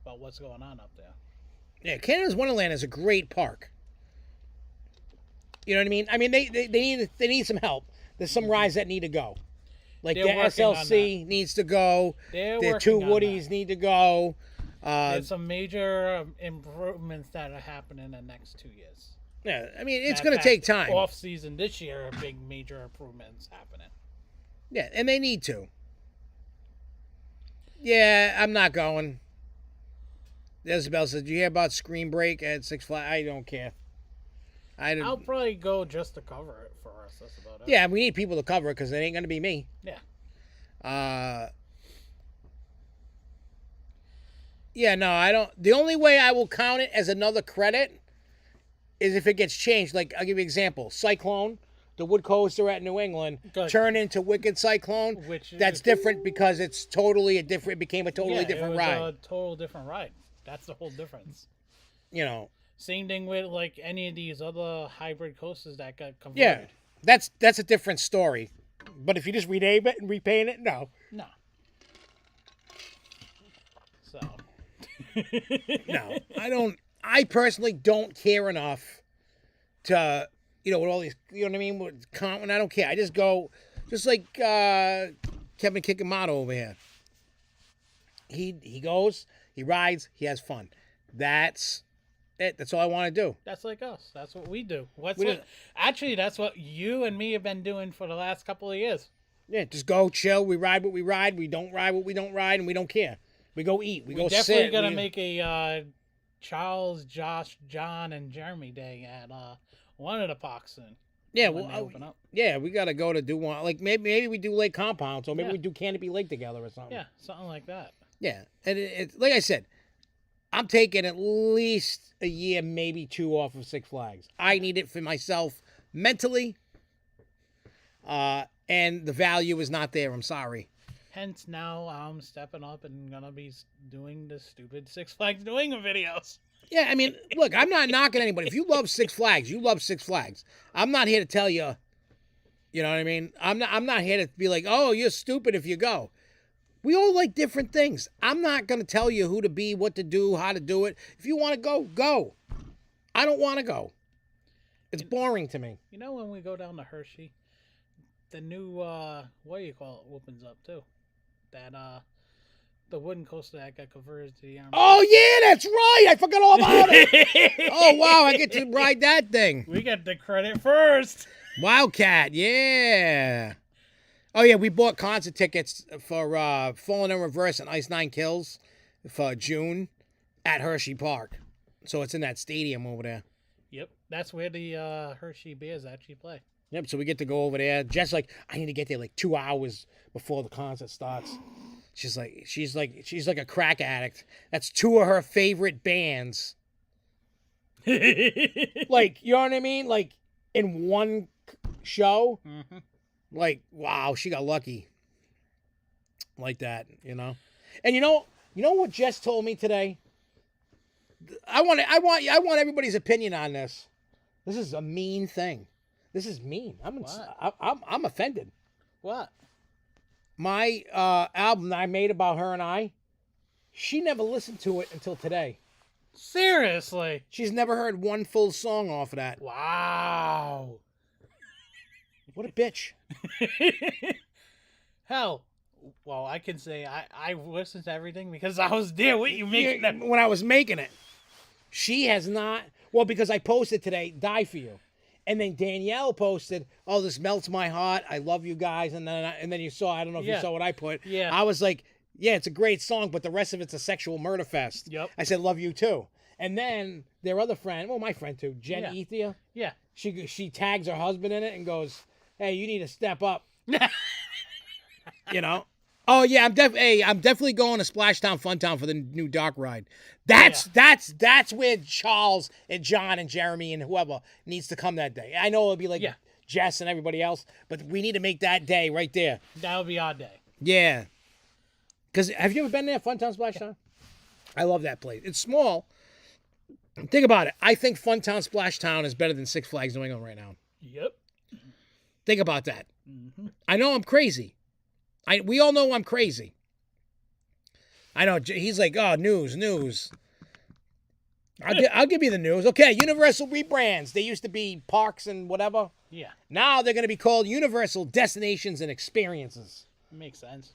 S2: about what's going on up there.
S1: Yeah, Canada's Wonderland is a great park. You know what I mean? I mean, they need some help. There's some rides that need to go. Like the SLC needs to go. The two Woodies need to go.
S2: There's some major improvements that are happening in the next 2 years.
S1: Yeah, I mean, it's going to take time.
S2: Off season this year, big major improvements happening.
S1: Yeah, and they need to. Yeah, I'm not going. Isabel said, "Did you hear about Screen Break at Six Flags?" I don't care.
S2: I'll probably go just to cover it for us. That's about it.
S1: Yeah, we need people to cover it because it ain't going to be me.
S2: Yeah.
S1: Yeah, no, I don't. The only way I will count it as another credit is if it gets changed. Like, I'll give you an example. Cyclone, the wood coaster at New England, turned into Wicked Cyclone. That's different because it's totally it became a totally different ride.
S2: A total different ride. That's the whole difference.
S1: You know.
S2: Same thing with like any of these other hybrid coasters that got converted.
S1: Yeah, that's a different story. But if you just rename it and repaint it, no.
S2: No. So.
S1: No, I don't. I personally don't care enough to, with all these, you know what I mean? When I don't care. I just go, just like Kevin Kikamato over here. He goes, he rides, he has fun. That's it. That's all I want to do.
S2: That's like us. That's what we do. Actually, that's what you and me have been doing for the last couple of years.
S1: Yeah, just go chill. We ride what we ride. We don't ride what we don't ride, and we don't care. We go eat. We go sit.
S2: We're definitely going to make a Charles, Josh, John, and Jeremy day at one of the parks soon.
S1: Yeah, yeah, we got to go to do one. Like maybe we do Lake Compounds, or maybe we do Canopy Lake together or something.
S2: Yeah, something like that.
S1: Yeah, and it's like I said, I'm taking at least a year, maybe 2 off of Six Flags. I need it for myself mentally, and the value is not there. I'm sorry.
S2: Hence, now I'm stepping up and gonna be doing the stupid Six Flags New England videos.
S1: Yeah, I mean, look, I'm not knocking anybody. If you love Six Flags, you love Six Flags. I'm not here to tell you, you know what I mean? I'm not here to be like, oh, you're stupid if you go. We all like different things. I'm not going to tell you who to be, what to do, how to do it. If you want to go, go. I don't want to go. It's boring to me.
S2: You know, when we go down to Hershey, the new, what do you call it, opens up too. That, the wooden coaster that got converted to the Army.
S1: Oh, yeah, that's right. I forgot all about it. Oh, wow, I get to ride that thing.
S2: We get the credit first.
S1: Wildcat, yeah. Oh, yeah, we bought concert tickets for Falling in Reverse and Ice Nine Kills for June at Hershey Park. So it's in that stadium over there.
S2: Yep, that's where the Hershey Bears actually play.
S1: Yep, so we get to go over there. Jess like, I need to get there like 2 hours before the concert starts. She's like a crack addict. That's 2 of her favorite bands. Like, you know what I mean? Like, in one show.
S2: Mm-hmm.
S1: Like, wow, she got lucky. Like that, you know? And you know what Jess told me today? I want everybody's opinion on this. This is a mean thing. This is mean. I'm offended.
S2: What?
S1: My album that I made about her and I, she never listened to it until today.
S2: Seriously?
S1: She's never heard one full song off of that.
S2: Wow.
S1: What a bitch.
S2: Hell, well, I can say I listened to everything because I was there with you making that.
S1: When I was making it. She has not. Well, because I posted today, Die For You. And then Danielle posted, oh, this melts my heart. I love you guys. And then you saw, I don't know if you saw what I put.
S2: Yeah.
S1: I was like, yeah, it's a great song, but the rest of it's a sexual murder fest.
S2: Yep.
S1: I said, love you too. And then their other friend, well, my friend too, Jen Ethia.
S2: Yeah.
S1: She tags her husband in it and goes, hey, you need to step up. You know? Oh yeah, I'm definitely going to Splashtown Funtown for the new dark ride. That's where Charles and John and Jeremy and whoever needs to come that day. I know it'll be like Jess and everybody else, but we need to make that day right there.
S2: That'll be our day.
S1: Yeah. Because have you ever been there, Funtown Splashtown? Yeah. I love that place. It's small. Think about it. I think Funtown Splashtown is better than Six Flags New England right now.
S2: Yep.
S1: Think about that. Mm-hmm. I know I'm crazy. We all know I'm crazy. I know. He's like, oh, news. I'll give you the news. Okay, Universal rebrands. They used to be parks and whatever.
S2: Yeah.
S1: Now they're going to be called Universal Destinations and Experiences.
S2: Makes sense.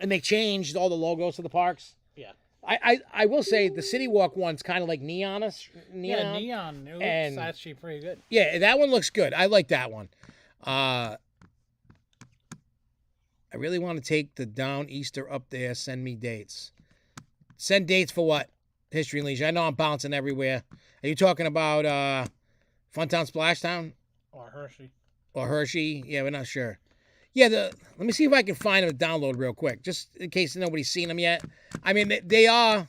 S1: And they changed all the logos to the parks.
S2: Yeah.
S1: I will say the City Walk one's kind of like neonish.
S2: Yeah, neon. It looks actually pretty good.
S1: Yeah, that one looks good. I like that one. I really want to take the Down Easter up there. Send me dates. Send dates for what? History and Leisure. I know I'm bouncing everywhere. Are you talking about Funtown Splashtown? Or Hershey? Yeah, we're not sure. Yeah, let me see if I can find them to download real quick, just in case nobody's seen them yet. I mean, they are.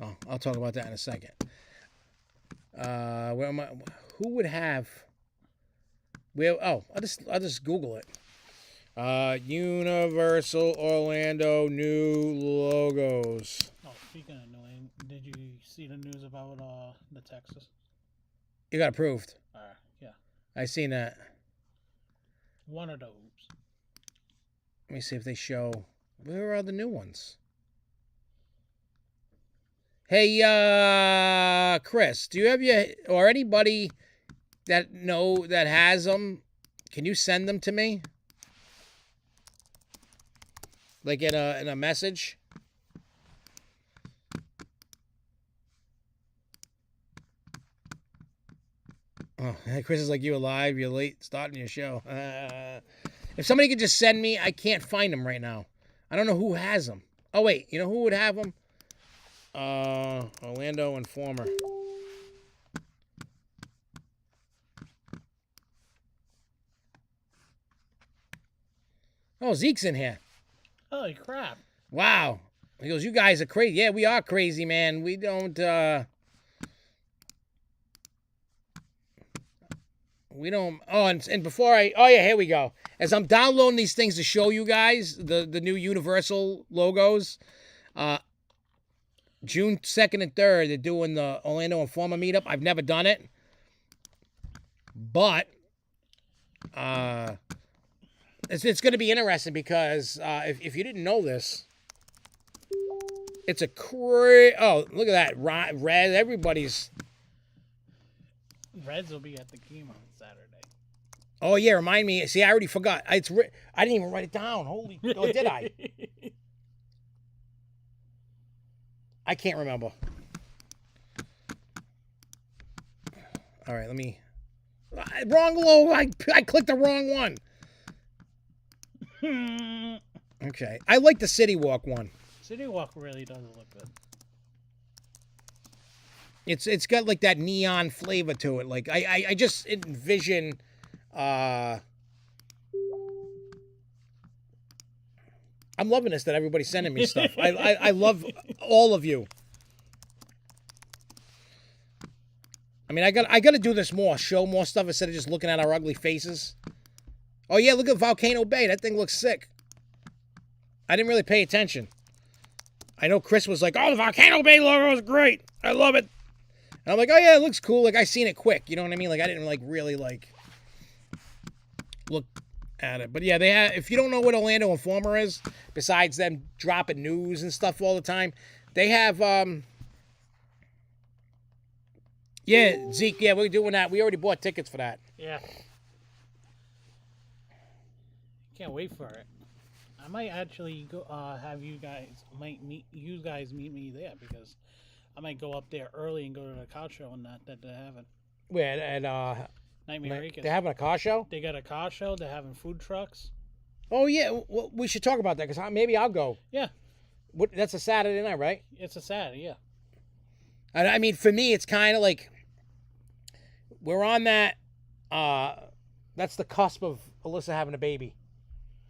S1: Oh, I'll talk about that in a second. Where am I? Who would have? I'll just Google it. Universal Orlando new logos.
S2: Oh, speaking of annoying, did you see the news about the Texas?
S1: You got approved.
S2: Yeah.
S1: I seen that.
S2: One of those.
S1: Let me see if they show. Where are the new ones? Hey, Chris, do you have or anybody that has them? Can you send them to me? Like in a message? Oh, Chris is like, you alive? You're late starting your show. If somebody could just send me, I can't find them right now. I don't know who has them. Oh, wait. You know who would have them? Orlando Informer. Oh, Zeke's in here.
S2: Holy crap.
S1: Wow. He goes, you guys are crazy. Yeah, we are crazy, man. We don't, and before here we go. As I'm downloading these things to show you guys the new Universal logos, June 2nd and 3rd, they're doing the Orlando Informer meetup. I've never done it, but it's going to be interesting because if you didn't know this, it's a oh, look at that. Red, everybody's.
S2: Reds will be at the game on Saturday.
S1: Oh, yeah, remind me. See, I already forgot. I didn't even write it down. Holy, oh, did I? I can't remember. All right, let me. Wrong logo. I clicked the wrong one. Okay. I like the City Walk one.
S2: City Walk really does look good.
S1: It's got like that neon flavor to it. Like I just envision I'm loving this that everybody's sending me stuff. I love all of you. I mean, I got to do this more. Show more stuff instead of just looking at our ugly faces. Oh yeah, look at Volcano Bay. That thing looks sick. I didn't really pay attention. I know Chris was like, "Oh, the Volcano Bay logo is great. I love it." And I'm like, "Oh yeah, it looks cool." Like I seen it quick. You know what I mean? Like I didn't really look at it. But yeah, they have. If you don't know what Orlando Informer is, besides them dropping news and stuff all the time, they have. Yeah, Zeke. Yeah, we're doing that. We already bought tickets for that.
S2: Yeah. Can't wait for it. I might actually go have you guys meet me there because I might go up there early and go to the car show and that they're having.
S1: Where at
S2: Nightmare Acres.
S1: They're having a car show?
S2: They got a car show. They're having food trucks.
S1: Oh yeah, well, we should talk about that because maybe I'll go.
S2: Yeah.
S1: That's a Saturday night, right?
S2: It's a Saturday, yeah.
S1: And I mean, for me, it's kind of like we're on that That's the cusp of Alyssa having a baby.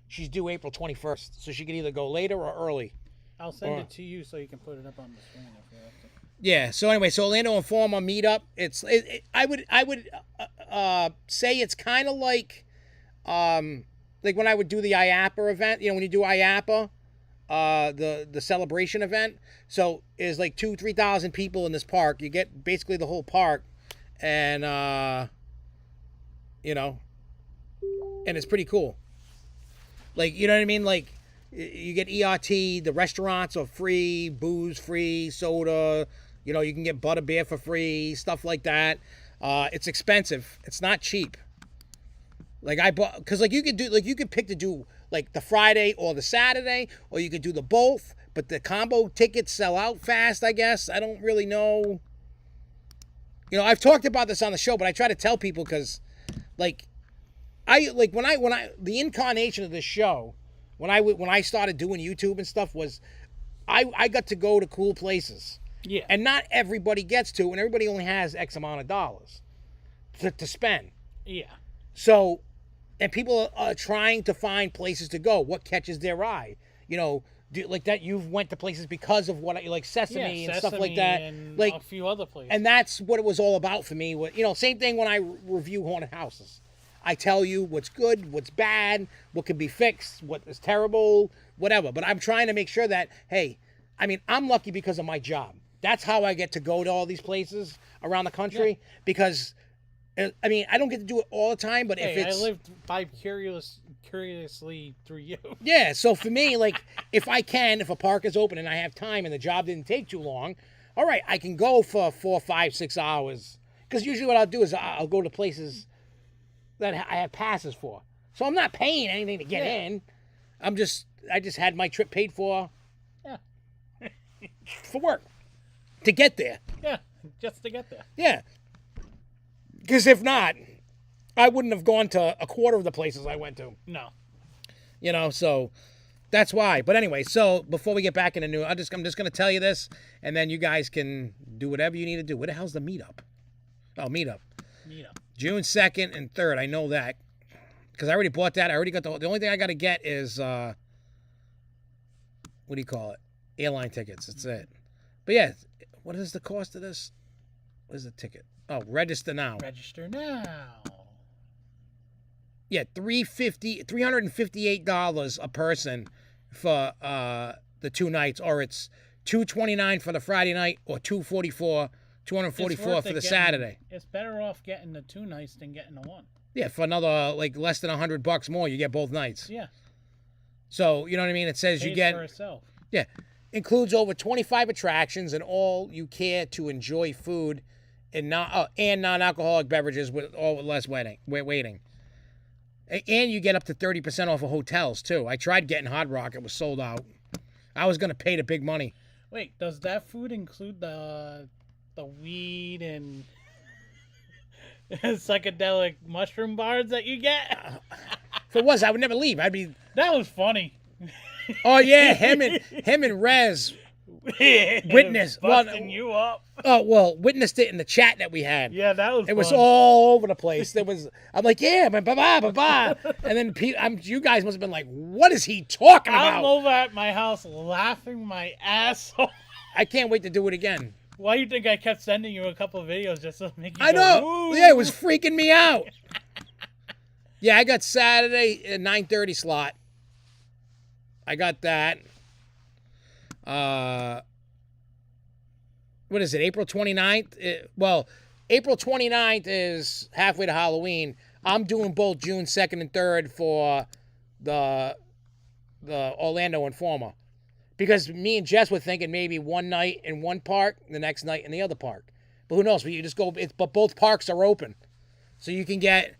S1: She's due April 21st, so she could either go later or early.
S2: I'll send it to you so you can put it up on the screen if you have to.
S1: Yeah. So anyway, so Orlando Informa meetup. I would say it's kind of like when I would do the IAPA event. You know, when you do IAPA, the celebration event. So it's like 2,000-3,000 people in this park. You get basically the whole park, and you know, and it's pretty cool. Like, you know what I mean? Like, you get ERT, the restaurants are free, booze free, soda, you know, you can get butterbeer for free, stuff like that. It's expensive. It's not cheap. Like, I bought, because, like, you could pick to do, like, the Friday or the Saturday, or you could do the both, but the combo tickets sell out fast, I guess. I don't really know. You know, I've talked about this on the show, but I try to tell people because, like, the incarnation of this show, when I started doing YouTube and stuff, was I got to go to cool places.
S2: Yeah.
S1: And not everybody gets to, and everybody only has X amount of dollars to spend.
S2: Yeah.
S1: So, and people are trying to find places to go. What catches their eye? You know, like that you've went to places because of what, like Sesame and stuff like that.
S2: And
S1: like
S2: a few other places.
S1: And that's what it was all about for me. You know, same thing when I review haunted houses. I tell you what's good, what's bad, what can be fixed, what is terrible, whatever. But I'm trying to make sure that, hey, I mean, I'm lucky because of my job. That's how I get to go to all these places around the country. Yeah. Because, I mean, I don't get to do it all the time, but if it's...
S2: I lived curiously through you.
S1: Yeah, so for me, like, if a park is open and I have time and the job didn't take too long, all right, I can go for 4, 5, 6 hours. Because usually what I'll do is I'll go to places that I have passes for. So I'm not paying anything to get in. I just had my trip paid for.
S2: Yeah.
S1: For work. To get there.
S2: Yeah, just to get there.
S1: Yeah. Because if not, I wouldn't have gone to a quarter of the places I went to.
S2: No.
S1: You know, so that's why. But anyway, so before we get back into new, I'm just going to tell you this, and then you guys can do whatever you need to do. Where the hell's the meetup? Oh, meetup. June 2nd and 3rd. I know that because I already bought that. I already got the only thing I got to get is what do you call it? Airline tickets. That's it. But yeah, what is the cost of this? What is the ticket? Oh, register now.
S2: Register now.
S1: Yeah, $358 a person for the 2 nights, or it's $229 for the Friday night, or $244 for the Saturday.
S2: It's better off getting the 2 nights than getting the 1.
S1: Yeah, for another like less than $100 more, you get both nights.
S2: Yeah.
S1: So you know what I mean? It says you get
S2: for itself.
S1: Yeah, includes over 25 attractions and all you care to enjoy food and non-alcoholic beverages with less waiting. And you get up to 30% off of hotels too. I tried getting Hard Rock; it was sold out. I was gonna pay the big money.
S2: Wait, does that food include the weed and psychedelic mushroom bars that you get?
S1: If it was, I would never leave. I'd be.
S2: That was funny.
S1: Oh yeah, him and Rez witnessed
S2: busting you up.
S1: Oh well, witnessed it in the chat that we had.
S2: Yeah, that was.
S1: It was all over the place. I'm like, yeah, blah blah blah, and then you guys must have been like, what is he talking about?
S2: I'm over at my house laughing my ass off.
S1: I can't wait to do it again.
S2: Why do you think I kept sending you a couple of videos just to make you
S1: I know.
S2: Woo.
S1: Yeah, it was freaking me out. Yeah, I got Saturday at 9:30 slot. I got that. What is it? April 29th? April 29th is halfway to Halloween. I'm doing both June 2nd and 3rd for the Orlando Informa. Because me and Jess were thinking maybe one night in one park, the next night in the other park. But who knows? You just go. But both parks are open, so you can get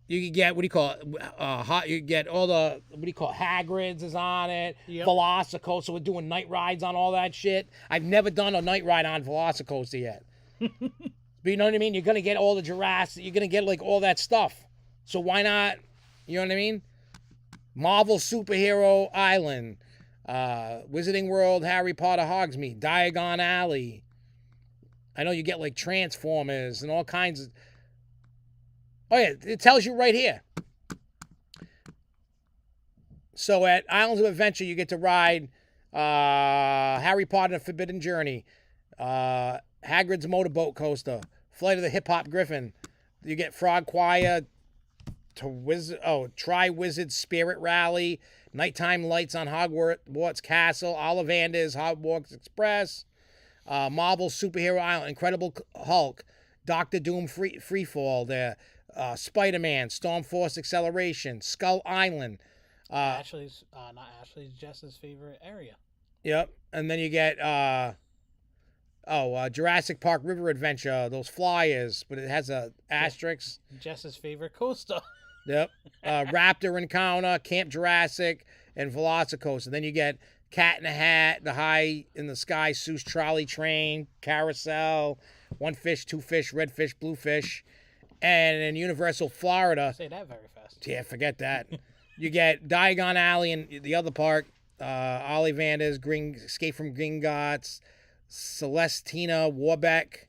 S1: what do you call it? You get all the what do you call it? Hagrid's is on it. Yep. Velocicoaster. So we're doing night rides on all that shit. I've never done a night ride on Velocicoaster yet. But you know what I mean? You're gonna get all the Jurassic. You're gonna get like all that stuff. So why not? You know what I mean? Marvel Superhero Island. Wizarding World, Harry Potter, Hogsmeade, Diagon Alley. I know you get like Transformers and all kinds of. Oh, yeah, it tells you right here. So at Islands of Adventure, you get to ride Harry Potter and the Forbidden Journey, Hagrid's Motorboat Coaster, Flight of the Hip Hop Griffin. You get Frog Choir, Tri-Wizard Spirit Rally, Nighttime Lights on Hogwarts Castle, Ollivander's Hogwarts Express, Marvel Superhero Island, Incredible Hulk, Doctor Doom Freefall there, Spider-Man, Storm Force Acceleration, Skull Island.
S2: Not Ashley's Jess's favorite area.
S1: Yep. And then you get Jurassic Park River Adventure, those flyers, but it has a asterisk.
S2: Jess's favorite coaster.
S1: Yep. Raptor Encounter, Camp Jurassic, and Velocicoaster. Then you get Cat in a Hat, The High in the Sky, Seuss Trolley Train, Carousel, One Fish, Two Fish, Red Fish, Blue Fish. And in Universal Florida.
S2: Say that very fast.
S1: Yeah, forget that. You get Diagon Alley in the other park, Ollivander's, Escape from Gringotts, Celestina Warbeck,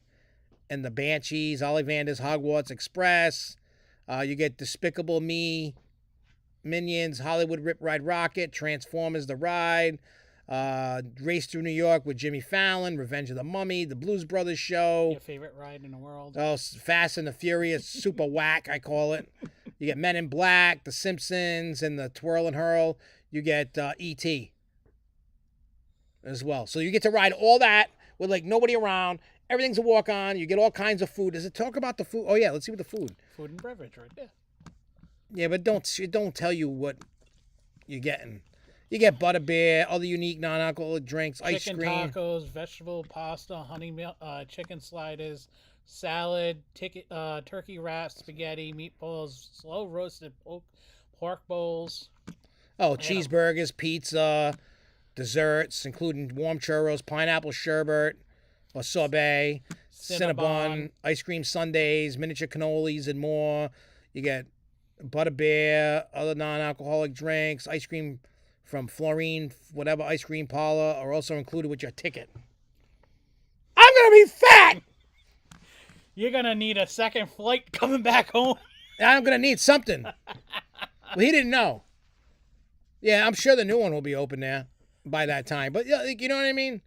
S1: and the Banshees, Ollivander's Hogwarts Express. You get Despicable Me, Minions, Hollywood Rip Ride Rocket, Transformers The Ride, Race Through New York with Jimmy Fallon, Revenge of the Mummy, The Blues Brothers Show.
S2: Your favorite ride in the world.
S1: Oh, Fast and the Furious, Super Whack, I call it. You get Men in Black, The Simpsons, and the Twirl and Hurl. You get E.T. as well. So you get to ride all that with like nobody around. Everything's a walk on. You get all kinds of food. Does it talk about the food? Oh yeah, let's see what the food.
S2: Food and beverage right there.
S1: Yeah, but don't tell you what you're getting. You get butterbeer, other unique non-alcoholic drinks, ice cream.
S2: Chicken tacos, vegetable pasta, honey chicken sliders, salad, turkey wraps, spaghetti, meatballs, slow roasted pork bowls.
S1: Oh, cheeseburgers, pizza, desserts, including warm churros, pineapple sherbet, or sorbet, Cinnabon, ice cream sundaes, miniature cannolis, and more. You get butterbeer, other non-alcoholic drinks, ice cream from Florine, whatever ice cream parlor, are also included with your ticket. I'm going to be fat!
S2: You're going to need a second flight coming back home.
S1: I'm going to need something. Well, he didn't know. Yeah, I'm sure the new one will be open there by that time. But, you know what I mean?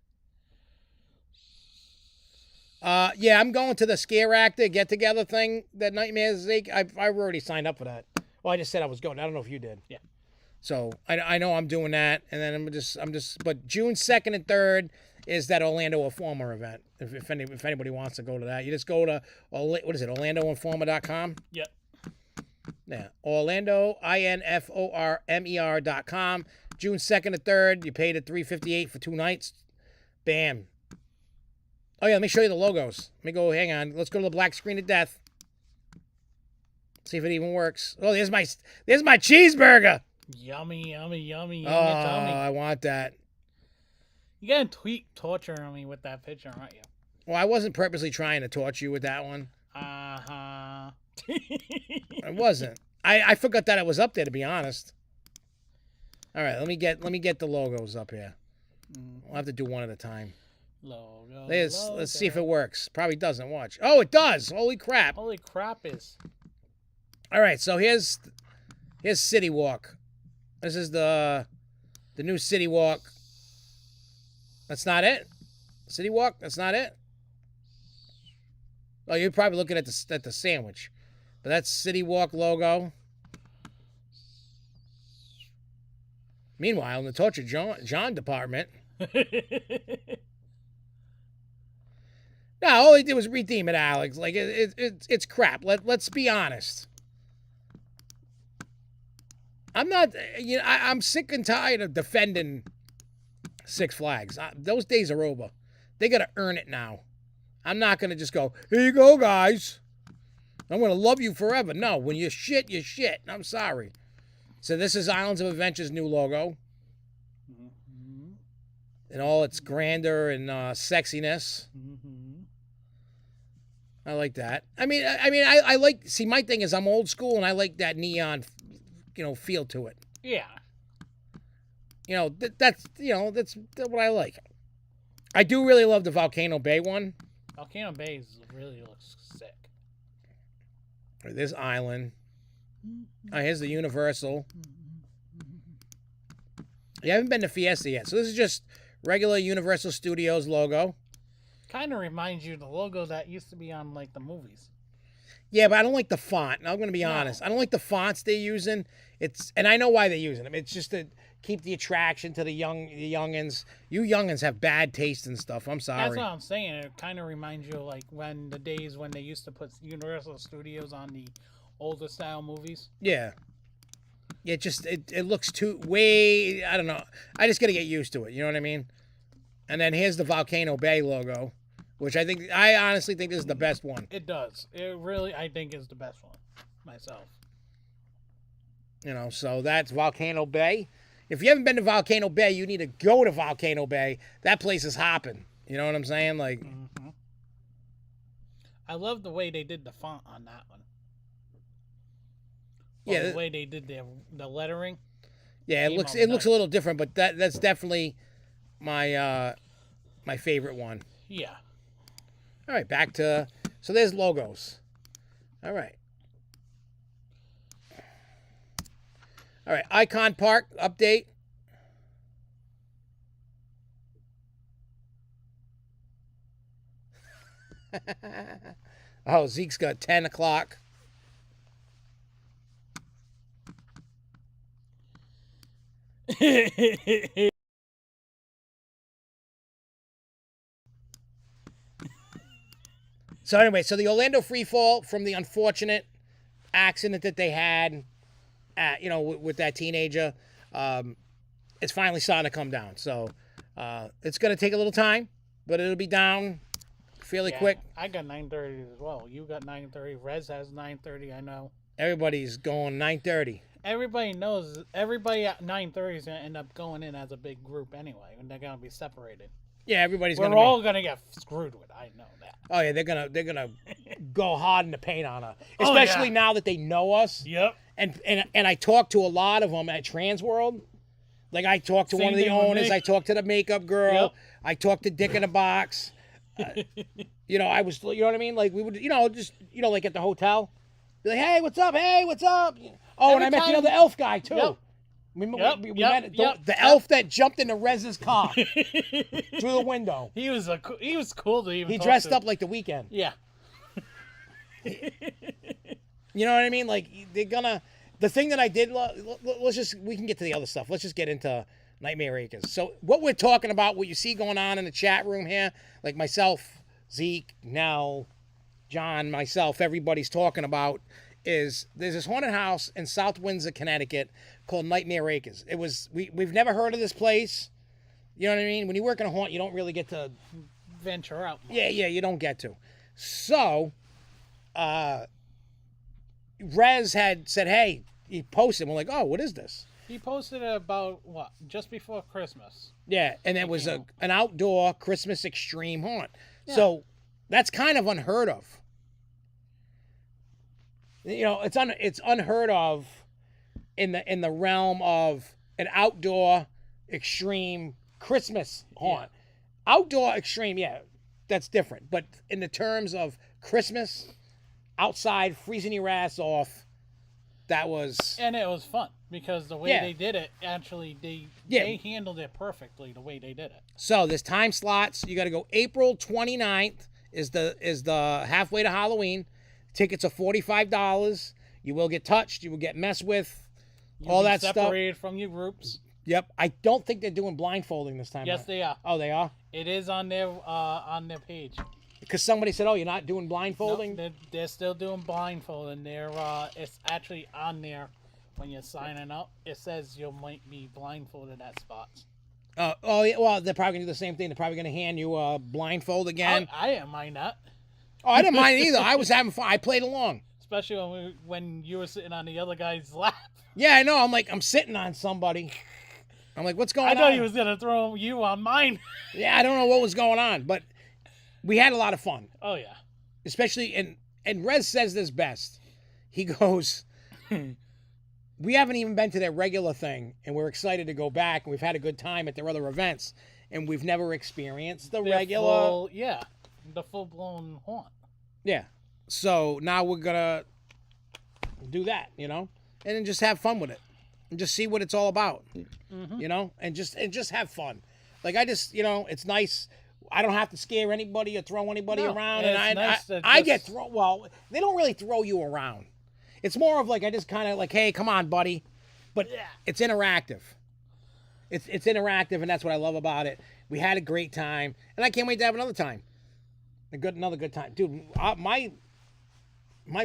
S1: Yeah, I'm going to the Scare Actor get-together thing, that Nightmares Inc. I've already signed up for that. Well, I just said I was going. I don't know if you did.
S2: Yeah.
S1: So I know I'm doing that, and then I'm just. But June 2nd and 3rd is that Orlando Informer event. If anybody wants to go to that, you just go to OrlandoInformer.com.
S2: Yep.
S1: Yeah, Orlando INFORMER.com. June 2nd and 3rd. You paid at $358 for 2 nights. Bam. Oh yeah, let me show you the logos. Let me go. Hang on. Let's go to the black screen of death. See if it even works. Oh, there's my cheeseburger.
S2: Yummy, yummy, yummy, yummy,
S1: tummy. I want that.
S2: You're going to torture me with that picture, aren't you?
S1: Well, I wasn't purposely trying to torture you with that one.
S2: Uh-huh.
S1: I wasn't. I forgot that it was up there, to be honest. All right, let me get the logos up here. We'll have to do one at a time.
S2: Logo.
S1: Let's see if it works. Probably doesn't. Watch. Oh, it does. Holy crap.
S2: Holy crap is.
S1: All right, so here's City Walk. This is the new City Walk. That's not it? City Walk? That's not it? Oh, you're probably looking at the sandwich. But that's City Walk logo. Meanwhile, in the Torture John department. No, all they did was redeem it, Alex. Like, it's crap. Let's be honest. I'm not, I'm sick and tired of defending Six Flags. Those days are over. They got to earn it now. I'm not going to just go, here you go, guys. I'm going to love you forever. No, when you're shit, you're shit. I'm sorry. So this is Islands of Adventure's new logo. Mm-hmm. In all its grandeur and sexiness. Mm-hmm. I like that. I mean, I like, see, my thing is I'm old school and I like that neon feel to it.
S2: Yeah.
S1: That's what I like. I do really love the Volcano Bay one.
S2: Volcano Bay really looks sick.
S1: This island. Oh, here's the Universal. You haven't been to Fiesta yet. So this is just regular Universal Studios logo.
S2: Kind of reminds you of the logo that used to be on, like, the movies.
S1: Yeah, but I don't like the font. I'm going to be honest. I don't like the fonts they're using. And I know why they're using them. It's just to keep the attraction to the youngins. You youngins have bad taste and stuff. I'm sorry.
S2: That's what I'm saying. It kind of reminds you of, like, when the days when they used to put Universal Studios on the older style movies.
S1: Yeah. It looks I don't know. I just got to get used to it. You know what I mean? And then here's the Volcano Bay logo, which I honestly think this is the best one.
S2: It does. It really, I think, is the best one myself.
S1: You know, so that's Volcano Bay. If you haven't been to Volcano Bay, you need to go to Volcano Bay. That place is hopping. You know what I'm saying? Like,
S2: I love the way they did the font on that one.
S1: Yeah,
S2: the way they did the lettering.
S1: Yeah, it looks a little different, but that's definitely my my favorite one.
S2: Yeah.
S1: All right, back to so there's logos. All right. All right, Icon Park update. Oh, Zeke's got 10 o'clock. So anyway, so the Orlando Freefall, from the unfortunate accident that they had, with that teenager, it's finally starting to come down. So it's going to take a little time, but it'll be down fairly quick.
S2: I got 9:30 as well. You got 9:30. Rez has 9:30. I know.
S1: Everybody's going 9:30.
S2: Everybody knows. Everybody at 9:30 is going to end up going in as a big group anyway, and they're going to be separated.
S1: Yeah, everybody's
S2: We're all gonna get screwed with. I know that.
S1: Oh yeah, they're gonna go hard in the paint on her, especially now that they know us.
S2: Yep.
S1: And I talked to a lot of them at Transworld. Like I talked to one of the owners. I talked to the makeup girl.
S2: Yep.
S1: I talked to Dick in the Box. I was, you know what I mean? Like we would, just like at the hotel, be like, hey, what's up? Hey, what's up? Oh, and I met the other elf guy too.
S2: Yep.
S1: We met the elf that jumped into Rez's car through the window.
S2: He was cool to even.
S1: He dressed up like The Weeknd.
S2: Yeah.
S1: You know what I mean? Like they're gonna. The thing that I did. We can get to the other stuff. Let's just get into Nightmare Acres. So what we're talking about, what you see going on in the chat room here, like myself, Zeke, Nell, John, myself, everybody's talking about. There's this haunted house in South Windsor, Connecticut called Nightmare Acres. We've never heard of this place. You know what I mean? When you work in a haunt, you don't really get to
S2: venture out.
S1: Yeah, you don't get to. So, Rez had said, hey, he posted. We're like, oh, what is this?
S2: He posted it about, just before Christmas.
S1: Yeah, and it was an outdoor Christmas extreme haunt. Yeah. So, that's kind of unheard of. It's unheard of in the realm of an outdoor extreme Christmas haunt. Yeah. Outdoor extreme, that's different. But in the terms of Christmas, outside, freezing your ass off, that was...
S2: And it was fun, because the way they did it, actually, they handled it perfectly, the way they did it.
S1: So, there's time slots. You got to go April 29th is the halfway to Halloween. Tickets are $45. You will get touched. You will get messed with. All that stuff.
S2: Separated from your groups.
S1: Yep. I don't think they're doing blindfolding this time.
S2: Yes, they are.
S1: Oh, they are?
S2: It is on their page.
S1: Because somebody said, "Oh, you're not doing blindfolding."
S2: No, they're still doing blindfolding. It's actually on there when you're signing up. It says you might be blindfolded at spots.
S1: Oh yeah. Well, they're probably gonna do the same thing. They're probably gonna hand you a blindfold again.
S2: I didn't mind that.
S1: Oh, I didn't mind either. I was having fun. I played along.
S2: Especially when you were sitting on the other guy's lap.
S1: Yeah, I know. I'm like, I'm sitting on somebody. I'm like, what's going on?
S2: I thought he was going to throw you on mine.
S1: Yeah, I don't know what was going on, but we had a lot of fun.
S2: Oh, yeah.
S1: Especially, and Rez says this best. He goes, we haven't even been to their regular thing, and we're excited to go back, and we've had a good time at their other events, and we've never experienced the regular...
S2: The full-blown haunt.
S1: Yeah. So now we're going to do that, you know, and then just have fun with it, and just see what it's all about, you know, and just have fun. Like I just, you know, it's nice. I don't have to scare anybody or throw anybody around, and I get thrown. Well, they don't really throw you around. It's more of like I just kind of like, hey, come on, buddy, but it's interactive. It's interactive, and that's what I love about it. We had a great time, and I can't wait to have another time. Another good time, dude. My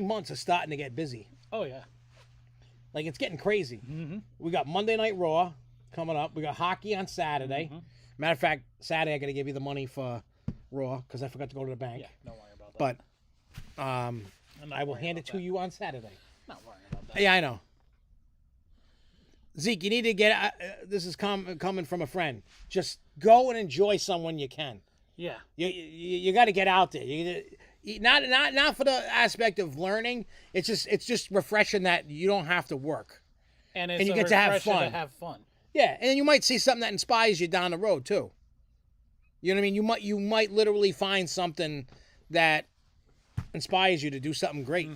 S1: months are starting to get busy.
S2: Oh yeah,
S1: like it's getting crazy. We got Monday Night Raw coming up. We got hockey on Saturday. Matter of fact, Saturday I got to give you the money for Raw because I forgot to go to the bank.
S2: Yeah, don't worry about that.
S1: But I will hand it to you on Saturday.
S2: Not worrying about that.
S1: Yeah, I know. Zeke, you need to get. This is coming from a friend. Just go and enjoy someone you can.
S2: Yeah.
S1: You got to get out there. Not for the aspect of learning. It's just refreshing that you don't have to work,
S2: and
S1: you get to have
S2: fun.
S1: Yeah, and you might see something that inspires you down the road too. You know what I mean? You might literally find something that inspires you to do something great.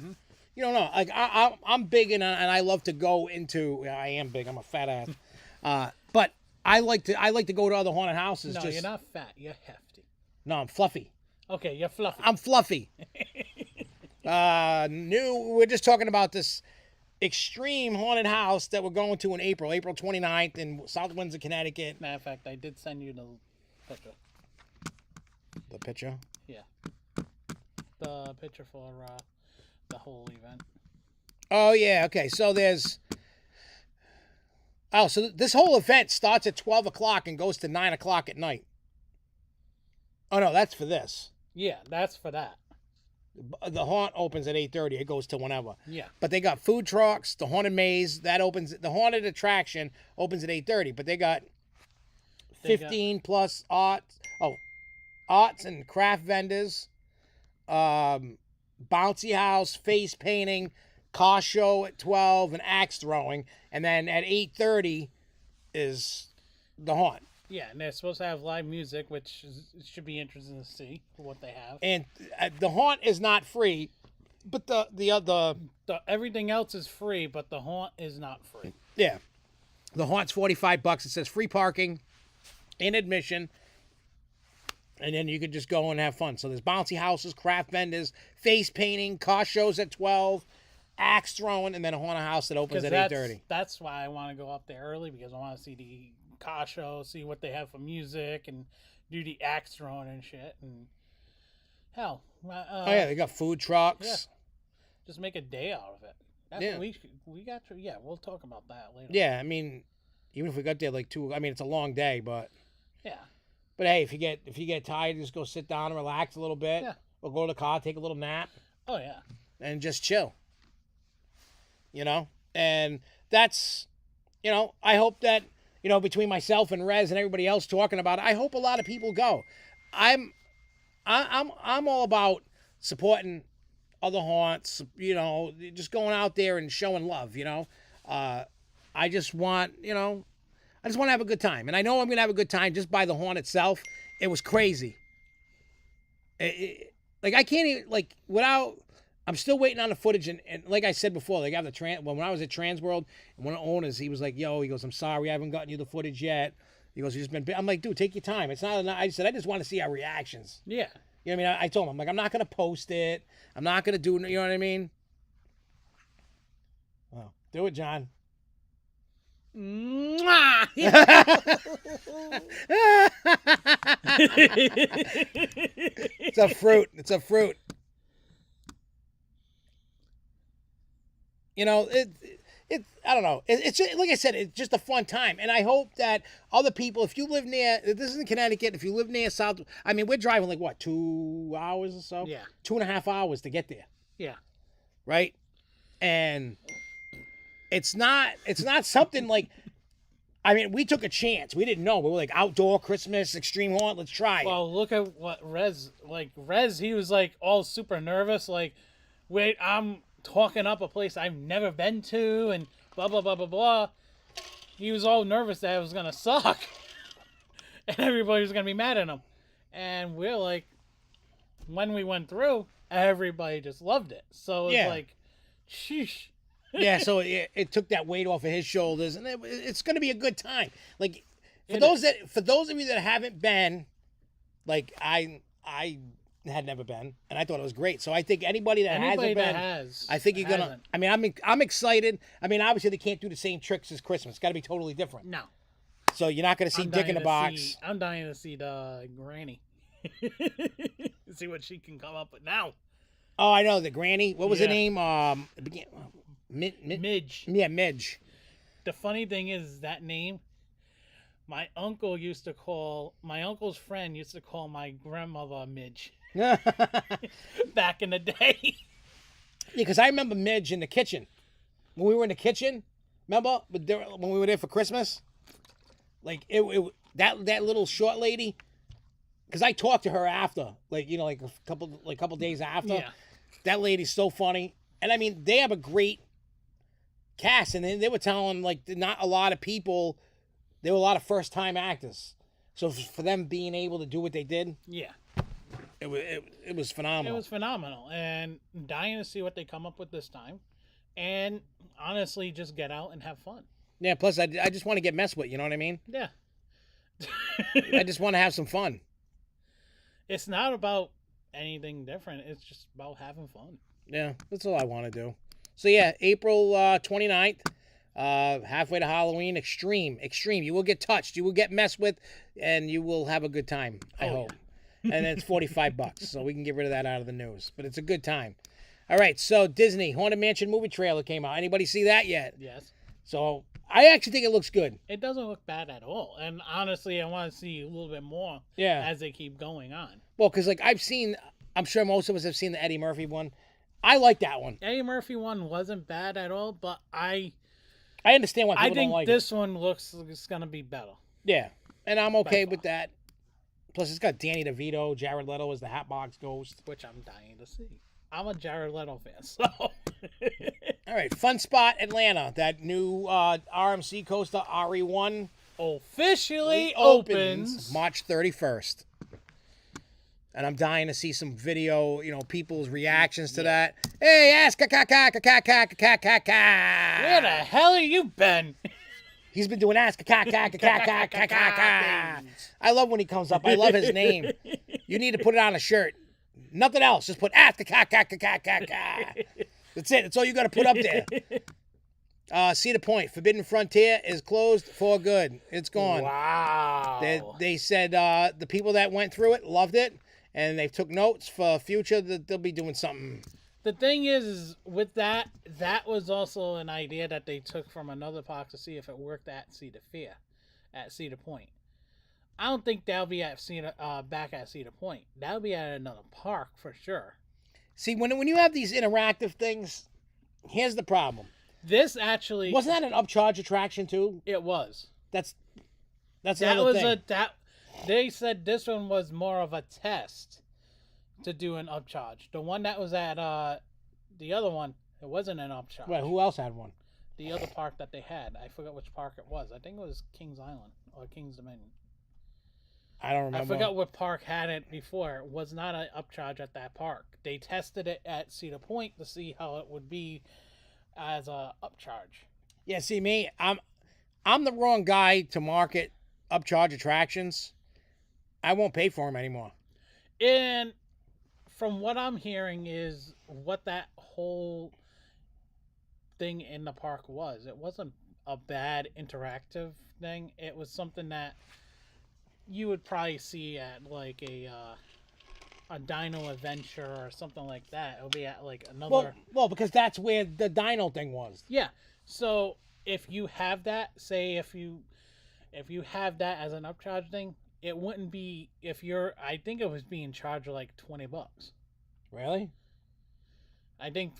S1: You don't know. Like I'm big and I love to go into. I am big. I'm a fat ass. But I like to go to other haunted houses.
S2: No, you're not fat. You're hefty.
S1: No, I'm fluffy.
S2: Okay, you're fluffy.
S1: I'm fluffy. We're just talking about this extreme haunted house that we're going to in April 29th in South Windsor, Connecticut.
S2: Matter of fact, I did send you the picture.
S1: The picture?
S2: Yeah. The picture for the whole event.
S1: Oh, yeah. Okay. So there's... Oh, so this whole event starts at 12 o'clock and goes to 9 o'clock at night. Oh, no, that's for this.
S2: Yeah, that's for that.
S1: The haunt opens at 8:30. It goes to whenever.
S2: Yeah.
S1: But they got food trucks, the haunted maze, that opens. The haunted attraction opens at 8:30. But they got 15 plus arts and craft vendors, bouncy house, face painting, car show at 12, and axe throwing. And then at 8:30 is the haunt.
S2: Yeah, and they're supposed to have live music, which should be interesting to see what they have.
S1: And the haunt is not free, but the
S2: everything else is free, but the haunt is not free.
S1: Yeah, the haunt's $45. It says free parking, in admission, and then you could just go and have fun. So there's bouncy houses, craft vendors, face painting, car shows at 12, axe throwing, and then a haunted house that opens at 8:30.
S2: That's why I want to go up there early, because I want to see the car show, see what they have for music, and do the axe throwing and shit. And hell,
S1: oh yeah, they got food trucks.
S2: Yeah, just make a day out of it. That's we got to. Yeah, we'll talk about that later.
S1: Yeah, I mean, even if we got there like 2, I mean, it's a long day, but
S2: yeah.
S1: But hey, if you get tired, just go sit down and relax a little bit.
S2: Yeah.
S1: Or go to the car, take a little nap.
S2: Oh yeah.
S1: And just chill. You know, and that's, you know, I hope that, you know, between myself and Rez and everybody else talking about it, I hope a lot of people go. I'm all about supporting other haunts, you know, just going out there and showing love, you know. I just want to have a good time. And I know I'm going to have a good time just by the haunt itself. It was crazy. Like, I can't even, like, without... I'm still waiting on the footage, and like I said before, they got when I was at Transworld, and one of the owners, he was like, "Yo," he goes, "I'm sorry, I haven't gotten you the footage yet." He goes, "You've just been." I'm like, "Dude, take your time. It's not." I said, "I just want to see our reactions."
S2: Yeah.
S1: You know what I mean? I told him, I'm like, "I'm not gonna post it. I'm not gonna do. You know what I mean?" Well, do it, John. It's a fruit. It's a fruit. You know, I don't know. It's just, like I said, it's just a fun time. And I hope that other people, if you live near, this is in Connecticut, if you live near South, I mean, we're driving like, what, 2 hours or so?
S2: Yeah.
S1: 2.5 hours to get there.
S2: Yeah.
S1: Right? And it's not something like, I mean, we took a chance. We didn't know. We were like, outdoor Christmas, extreme haunt, let's try it.
S2: Well, look at what Rez, he was like all super nervous, like, wait, I'm talking up a place I've never been to, and blah, blah, blah, blah, blah. He was all nervous that it was going to suck. And everybody was going to be mad at him. And we're like, when we went through, everybody just loved it. So it's like, sheesh.
S1: Yeah, so it took that weight off of his shoulders, and it's going to be a good time. Like for those of you that haven't been, like I had never been, and I thought it was great. So I think anybody that hasn't been, I think you're gonna. I mean, I'm excited. I mean, obviously they can't do the same tricks as Christmas. It's got to be totally different.
S2: No.
S1: So you're not going to see Dick in the Box.
S2: I'm dying to see the Granny. See what she can come up with now.
S1: Oh, I know the Granny. What was her name?
S2: Midge.
S1: Yeah, Midge.
S2: The funny thing is that name. My uncle's friend used to call my grandmother Midge. Back in the day.
S1: Yeah, because I remember Midge in the kitchen. When we were in the kitchen, remember? When we were there for Christmas? Like, that little short lady. Because I talked to her after. Like, you know, like a couple days after.
S2: Yeah.
S1: That lady's so funny. And, I mean, they have a great cast. And they were telling, like, not a lot of people... There were a lot of first-time actors. So for them being able to do what they did...
S2: Yeah.
S1: It was phenomenal.
S2: It was phenomenal. And dying to see what they come up with this time. And honestly, just get out and have fun.
S1: Yeah, plus I just want to get messed with, you know what I mean?
S2: Yeah.
S1: I just want to have some fun.
S2: It's not about anything different. It's just about having fun.
S1: Yeah, that's all I want to do. So yeah, April 29th, halfway to Halloween, extreme. You will get touched, you will get messed with, and you will have a good time, I hope. Yeah. And it's $45, so we can get rid of that out of the news. But it's a good time. All right, so Disney, Haunted Mansion movie trailer came out. Anybody see that yet?
S2: Yes.
S1: So I actually think it looks good.
S2: It doesn't look bad at all. And honestly, I want to see a little bit more as they keep going on.
S1: Well, because like I'm sure most of us have seen the Eddie Murphy one. I like that one.
S2: Eddie Murphy one wasn't bad at all, but I
S1: understand why people don't like it.
S2: I think this one looks like it's going to be better.
S1: Yeah, and I'm okay with that. Plus, it's got Danny DeVito, Jared Leto as the Hatbox Ghost.
S2: Which I'm dying to see. I'm a Jared Leto fan, so...
S1: All right, Fun Spot Atlanta. That new RMC coaster, RE1...
S2: officially opens
S1: March 31st. And I'm dying to see some video, you know, people's reactions to that. Hey, ask
S2: Where the hell have you been?
S1: He's been doing ask I love when he comes up. I love his name. You need to put it on a shirt. Nothing else. Just put ask That's it. That's all you got to put up there. Cedar Point, Forbidden Frontier is closed for good. It's gone.
S2: Wow.
S1: They said the people that went through it loved it, and they took notes for future that they'll be doing something.
S2: The thing is with that was also an idea that they took from another park to see if it worked at Cedar Point. I don't think that'll be at back at Cedar Point. That'll be at another park for sure.
S1: See, when you have these interactive things, here's the problem.
S2: This actually
S1: wasn't that an upcharge attraction too?
S2: It was.
S1: That's another thing.
S2: They said this one was more of a test to do an upcharge. The one that was at the other one, it wasn't an upcharge.
S1: Wait, who else had one?
S2: The other park that they had, I forgot which park it was. I think it was Kings Island or Kings Dominion.
S1: I don't remember.
S2: I forgot what park had it before. It was not an upcharge at that park. They tested it at Cedar Point to see how it would be as a upcharge.
S1: Yeah, see me, I'm the wrong guy to market upcharge attractions. I won't pay for them anymore.
S2: And from what I'm hearing is what that whole thing in the park was. It wasn't a bad interactive thing. It was something that you would probably see at like a Dino Adventure or something like that. It would be at like another...
S1: Well, because that's where the Dino thing was.
S2: Yeah. So if you have that, say if you have that as an upcharge thing, it wouldn't be I think it was being charged like $20.
S1: Really?
S2: I think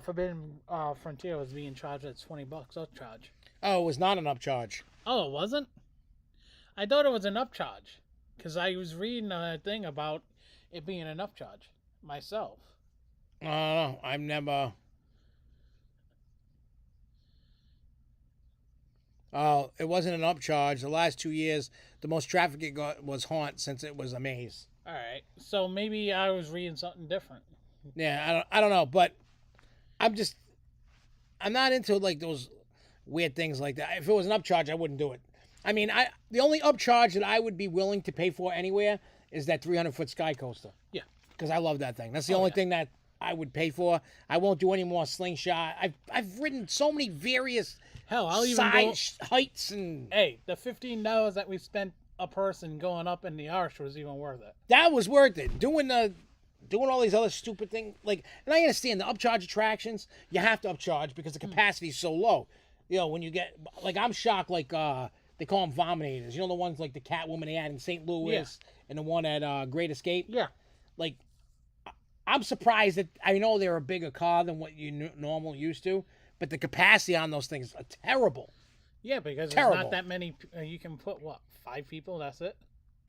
S2: Forbidden Frontier was being charged at $20 upcharge.
S1: Oh, it was not an upcharge.
S2: Oh, it wasn't? I thought it was an upcharge because I was reading a thing about it being an upcharge myself.
S1: I don't know. I've never... Oh, it wasn't an upcharge. The last 2 years, the most traffic it got was Haunt since it was a maze.
S2: All right. So maybe I was reading something different.
S1: Yeah, I don't know, but I'm just... I'm not into like those weird things like that. If it was an upcharge, I wouldn't do it. I mean, the only upcharge that I would be willing to pay for anywhere is that 300-foot sky coaster.
S2: Yeah.
S1: Because I love that thing. That's the only thing that I would pay for. I won't do any more slingshot. I've ridden so many various
S2: I'll even
S1: heights and.
S2: Hey, the $15 that we spent a person going up in the arch was even worth it.
S1: That was worth it. Doing all these other stupid things, like, and I understand the upcharge attractions, you have to upcharge because the capacity is so low. You know, when you get, like, I'm shocked, like, they call them vominators. You know, the ones like the Catwoman they had in St. Louis and the one at Great Escape?
S2: Yeah.
S1: Like, I'm surprised that, I know they're a bigger car than what you normally used to, but the capacity on those things are terrible.
S2: Yeah, because there's not that many, you can put, 5 people, that's it?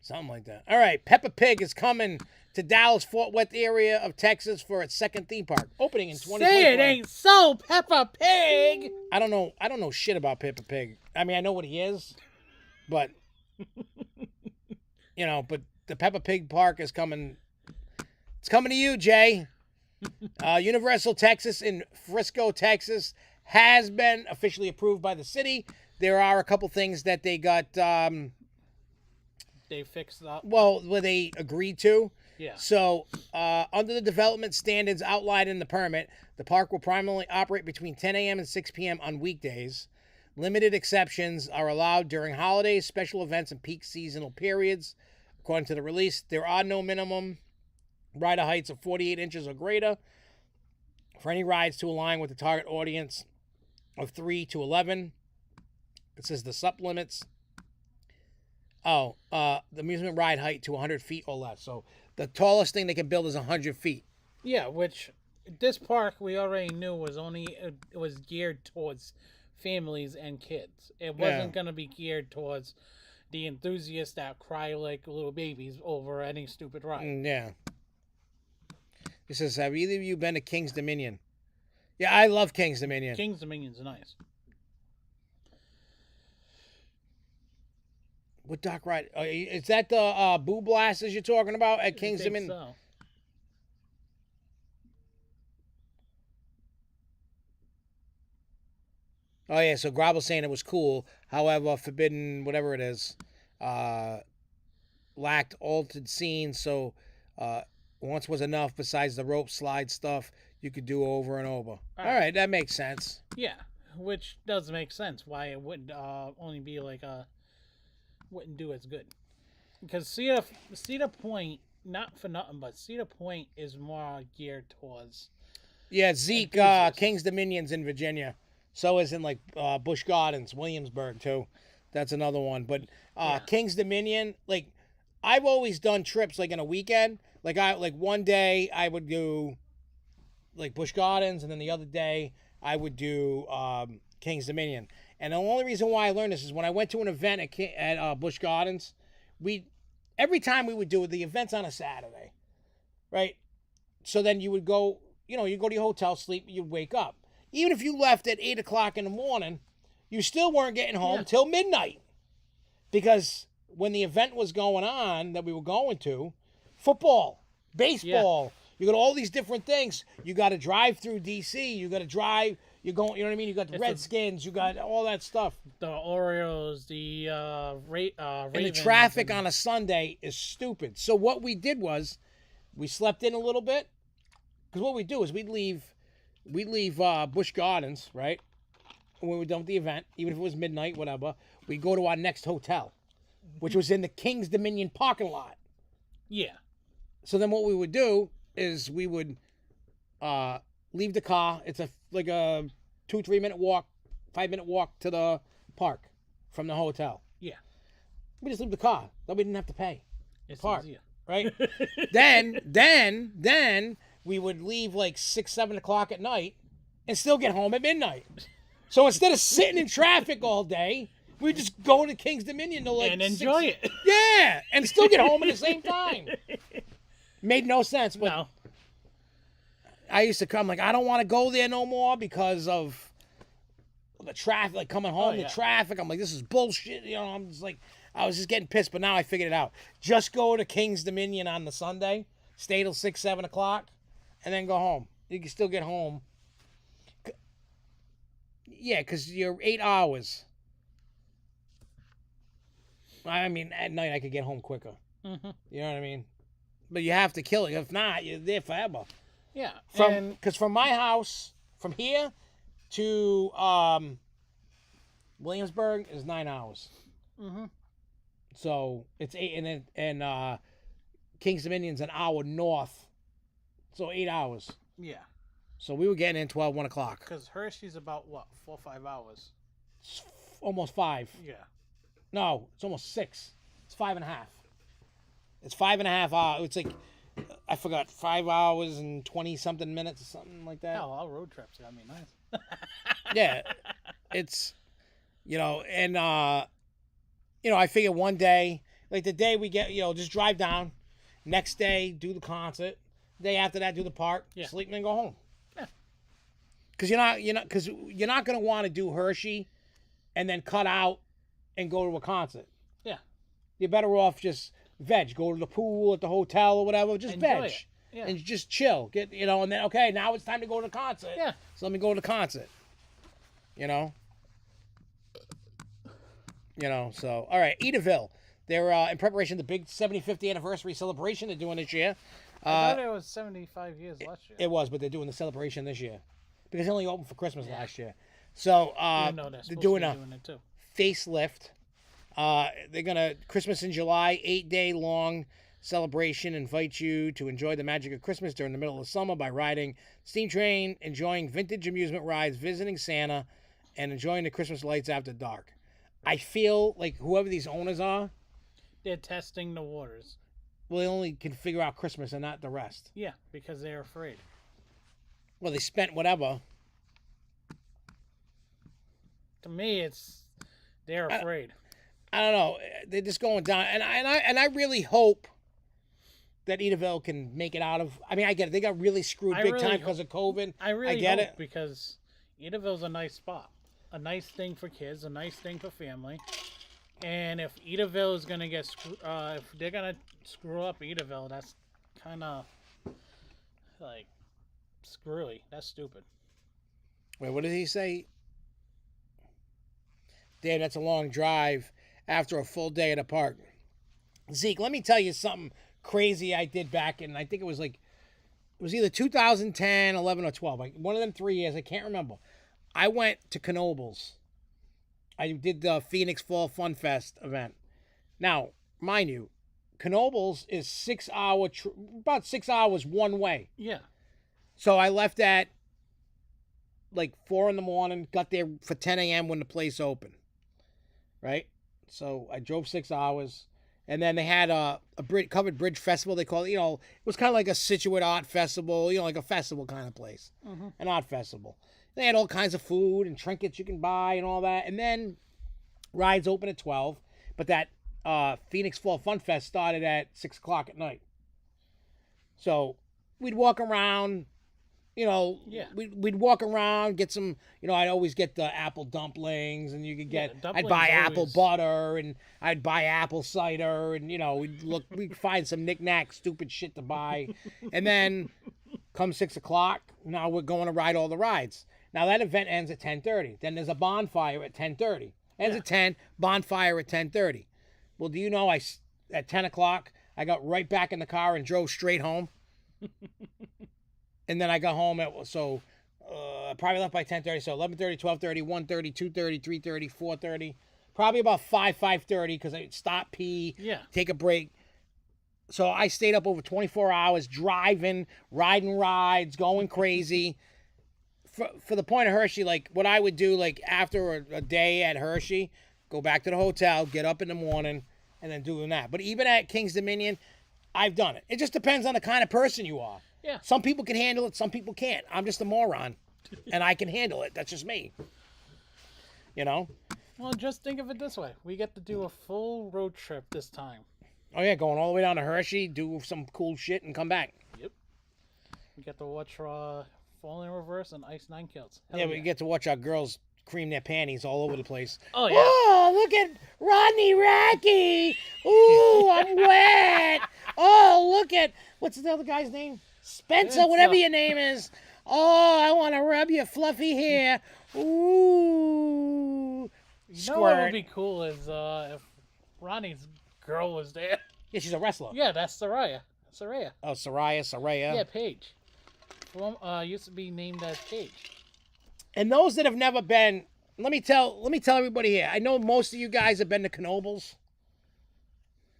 S1: Something like that. All right, Peppa Pig is coming to Dallas-Fort Worth area of Texas for its second theme park, opening in 2021.
S2: Say it ain't so, Peppa Pig!
S1: I don't know shit about Peppa Pig. I mean, I know what he is, but, but the Peppa Pig park is coming. It's coming to you, Jay. Universal Texas in Frisco, Texas has been officially approved by the city. There are a couple things that they got...
S2: they fixed up.
S1: Well, where they agreed to.
S2: Yeah.
S1: So, under the development standards outlined in the permit, the park will primarily operate between 10 a.m. and 6 p.m. on weekdays. Limited exceptions are allowed during holidays, special events, and peak seasonal periods. According to the release, there are no minimum rider heights of 48 inches or greater for any rides to align with the target audience of 3 to 11. It says the sup limits. The amusement ride height to 100 feet or less. So the tallest thing they can build is 100 feet.
S2: Yeah, which this park we already knew was it was geared towards families and kids. It wasn't going to be geared towards the enthusiasts that cry like little babies over any stupid ride.
S1: Yeah. It says, have either of you been to King's Dominion? Yeah, I love King's Dominion.
S2: King's Dominion's nice.
S1: What dock ride? Is that the Boo Blasters you're talking about at King's Dominion?
S2: So.
S1: Oh, yeah, so Grobble's saying it was cool. However, Forbidden, whatever it is, lacked altered scenes, so once was enough besides the rope slide stuff you could do over and over. All right, that makes sense.
S2: Yeah, which does make sense why it would only be like wouldn't do as good. Because Cedar Point, not for nothing, but Cedar Point is more geared towards...
S1: Yeah, Zeke, King's Dominion's in Virginia. So is in, like, Busch Gardens, Williamsburg, too. That's another one. But King's Dominion, like, I've always done trips, like, in a weekend. Like, one day I would do, like, Busch Gardens, and then the other day I would do King's Dominion. And the only reason why I learned this is when I went to an event at Busch Gardens, every time we would do it, the event's on a Saturday, right? So then you would go, you go to your hotel, sleep, you'd wake up. Even if you left at 8 o'clock in the morning, you still weren't getting home till midnight. Because when the event was going on that we were going to, football, baseball, you got all these different things. You got to drive through D.C., you got to drive... You're going, you know what I mean? You got the Redskins, you got all that stuff.
S2: The Orioles, the Ravens.
S1: And the traffic on a Sunday is stupid. So what we did was, we slept in a little bit. Because what we do is we'd leave Busch Gardens, right? When we were done with the event, even if it was midnight, whatever. We'd go to our next hotel, which was in the King's Dominion parking lot.
S2: Yeah.
S1: So then what we would do is we would leave the car. It's like a 2-3 minute walk, 5-minute walk to the park from the hotel.
S2: Yeah.
S1: We just leave the car. Then we didn't have to pay.
S2: It's
S1: park,
S2: easier.
S1: right? then we would leave like 6, 7 o'clock at night and still get home at midnight. So instead of sitting in traffic all day, we just go to King's Dominion to like
S2: and enjoy it.
S1: Yeah, and still get home at the same time. Made no sense, but
S2: no.
S1: I used to come like I don't want to go there no more because of the traffic. Like coming home, the traffic. I'm like, this is bullshit. I'm just like, I was just getting pissed. But now I figured it out. Just go to King's Dominion on the Sunday, stay till 6, 7 o'clock, and then go home. You can still get home. Yeah, because you're 8 hours. I mean, at night I could get home quicker.
S2: Mm-hmm.
S1: You know what I mean? But you have to kill it. If not, you're there forever.
S2: Yeah.
S1: Because from my house, from here to Williamsburg is 9 hours.
S2: Mm-hmm.
S1: So it's 8, and King's Dominion's an hour north. So 8 hours.
S2: Yeah.
S1: So we were getting in 1 o'clock.
S2: Because Hershey's about, what, 4 or 5 hours?
S1: It's almost 5.
S2: Yeah.
S1: No, it's almost 6. It's 5.5. It's 5.5 hours. It's like, I forgot, 5 hours and 20-something minutes or something like that.
S2: Hell, all road trips got me nice.
S1: Yeah. It's, and, I figure one day, like the day we get, just drive down. Next day, do the concert. Day after that, do the park.
S2: Yeah.
S1: Sleep and then go home.
S2: Yeah.
S1: Because you're not going to want to do Hershey and then cut out and go to a concert.
S2: Yeah.
S1: You're better off just veg. Go to the pool at the hotel or whatever. Just
S2: Enjoy
S1: veg.
S2: it. Yeah.
S1: And just chill. Get and then okay, now it's time to go to the concert.
S2: Yeah.
S1: So let me go to the concert. So all right, Edavile. They're in preparation of the big 75th anniversary celebration they're doing this year.
S2: I thought it was 75 years last year.
S1: It was, but they're doing the celebration this year because they only opened for Christmas last year. So they're doing a
S2: it too.
S1: facelift. They're gonna Christmas in July, 8-day long celebration. Invite you to enjoy the magic of Christmas during the middle of summer by riding steam train, enjoying vintage amusement rides, visiting Santa, and enjoying the Christmas lights after dark. I feel like whoever these owners are,
S2: they're testing the waters.
S1: Well, they only can figure out Christmas and not the rest.
S2: Yeah, because they're afraid.
S1: Well, they spent whatever.
S2: To me, they're afraid.
S1: I don't know. They're just going down, and I really hope that Edavile can make it out of. I mean, I get it. They got really screwed big time because of COVID.
S2: I really
S1: get
S2: hope
S1: it
S2: because Edavile's a nice spot, a nice thing for kids, a nice thing for family. And if Edavile is gonna get if they're gonna screw up Edavile, that's kind of like screwy. That's stupid.
S1: Wait, what did he say? Damn, that's a long drive after a full day at a park. Zeke, let me tell you something crazy I did back in, I think it was either 2010, 11, or 12. Like one of them 3 years, I can't remember. I went to Knoebels. I did the Phoenix Fall Fun Fest event. Now, mind you, Knoebels is about 6 hours one way.
S2: Yeah.
S1: So I left at like 4 a.m, got there for 10 a.m. when the place opened. Right? So I drove 6 hours. And then they had a covered bridge festival, they call it. It was kind of like a Situate art festival, like a festival kind of place. Mm-hmm. An art festival. They had all kinds of food and trinkets you can buy and all that. And then rides open at 12. But that Phoenix Fall Fun Fest started at 6 o'clock at night. So we'd walk around, we'd walk around, get some, I'd always get the apple dumplings, and you could get, I'd buy apple butter, and I'd buy apple cider, and, we'd find some knick-knack stupid shit to buy. And then come 6 o'clock, now we're going to ride all the rides. Now that event ends at 10:30. Then there's a bonfire at 10:30. Ends at 10, bonfire at 10:30. Well, do you know at 10 o'clock, I got right back in the car and drove straight home. And then I got home I probably left by 10:30. So 11:30, 12:30, 1:30, 2:30, 3:30, 4:30. Probably about 5:30 because I stop, pee, take a break. So I stayed up over 24 hours driving, riding rides, going crazy. For the point of Hershey, like what I would do, like after a day at Hershey, go back to the hotel, get up in the morning, and then doing that. But even at King's Dominion, I've done it. It just depends on the kind of person you are.
S2: Yeah.
S1: Some people can handle it, some people can't. I'm just a moron, and I can handle it. That's just me. Well,
S2: just think of it this way: we get to do a full road trip this time.
S1: Oh yeah, going all the way down to Hershey, do some cool shit, and come back.
S2: Yep. We get to watch Fall in Reverse and Ice 9 Kills.
S1: We get to watch our girls cream their panties all over the place.
S2: Oh, yeah.
S1: Oh, look at Rodney Racky. Ooh, I'm wet. Oh, look at, what's the other guy's name? Spencer, whatever your name is. Oh, I want to rub your fluffy hair. Ooh.
S2: You know what would be cool is if Ronnie's girl was there.
S1: Yeah, she's a wrestler.
S2: Yeah, that's Saraya. Saraya.
S1: Oh, Saraya.
S2: Yeah, Paige. Used to be named as Paige.
S1: And those that have never been, let me tell everybody here. I know most of you guys have been to Knoebels,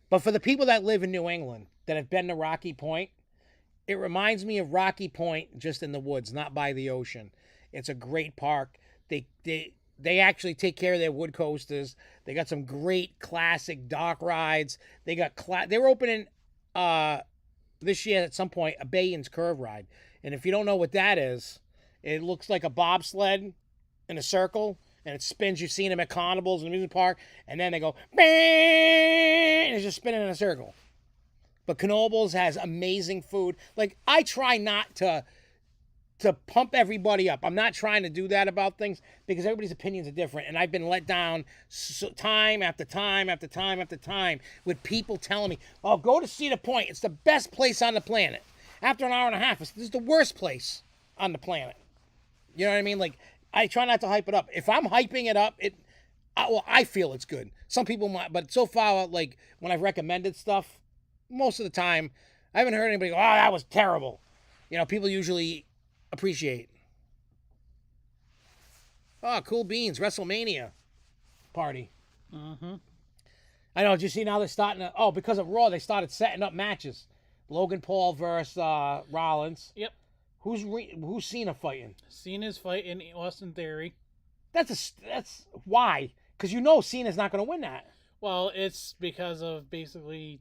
S1: but for the people that live in New England that have been to Rocky Point, it reminds me of Rocky Point, just in the woods, not by the ocean. It's a great park. They actually take care of their wood coasters. They got some great classic dock rides. They were opening this year at some point a Bayon's Curve ride. And if you don't know what that is, it looks like a bobsled in a circle, and it spins. You've seen them at carnivals and amusement park, and then they go, and it's just spinning in a circle. But Knoebels has amazing food. Like, I try not to pump everybody up. I'm not trying to do that about things because everybody's opinions are different. And I've been let down time after time after time after time with people telling me, oh, go to Cedar Point. It's the best place on the planet. After an hour and a half, this is the worst place on the planet. You know what I mean? Like, I try not to hype it up. If I'm hyping it up, I feel it's good. Some people might, but so far, like, when I've recommended stuff, most of the time, I haven't heard anybody go, oh, that was terrible. You know, people usually appreciate. Oh, cool beans. WrestleMania party.
S2: Mm-hmm.
S1: I know. Did you see now they're starting to, because of Raw, they started setting up matches. Logan Paul versus Rollins.
S2: Yep.
S1: Who's Cena fighting?
S2: Cena's fighting Austin Theory.
S1: That's why? Because Cena's not going to win that.
S2: Well, it's because of basically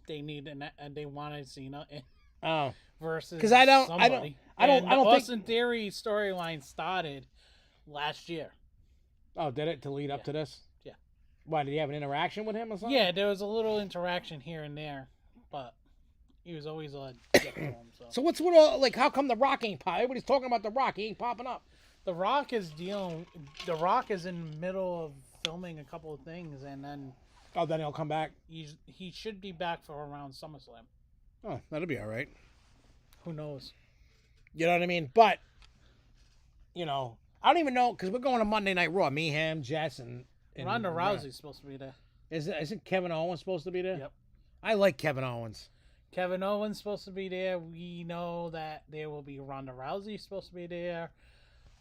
S2: they wanted Cena versus
S1: because I don't
S2: Austin
S1: think
S2: Theory storyline started last year.
S1: Oh, did it to lead up to this?
S2: Yeah.
S1: Why, did he have an interaction with him or something?
S2: Yeah, there was a little interaction here and there, but he was always a dick to him.
S1: So what's with all, like, how come The Rock ain't pop? Everybody's talking about The Rock. He ain't popping up.
S2: The Rock is in the middle of filming a couple of things, and then
S1: then he'll come back.
S2: He should be back for around SummerSlam.
S1: Oh, that'll be all right.
S2: Who knows?
S1: You know what I mean? But I don't even know, because we're going to Monday Night Raw. Me, him, Jess, and
S2: Ronda Rousey's supposed to be there.
S1: Isn't Kevin Owens supposed to be there?
S2: Yep.
S1: I like Kevin Owens.
S2: Kevin Owens supposed to be there. We know that there will be Ronda Rousey supposed to be there.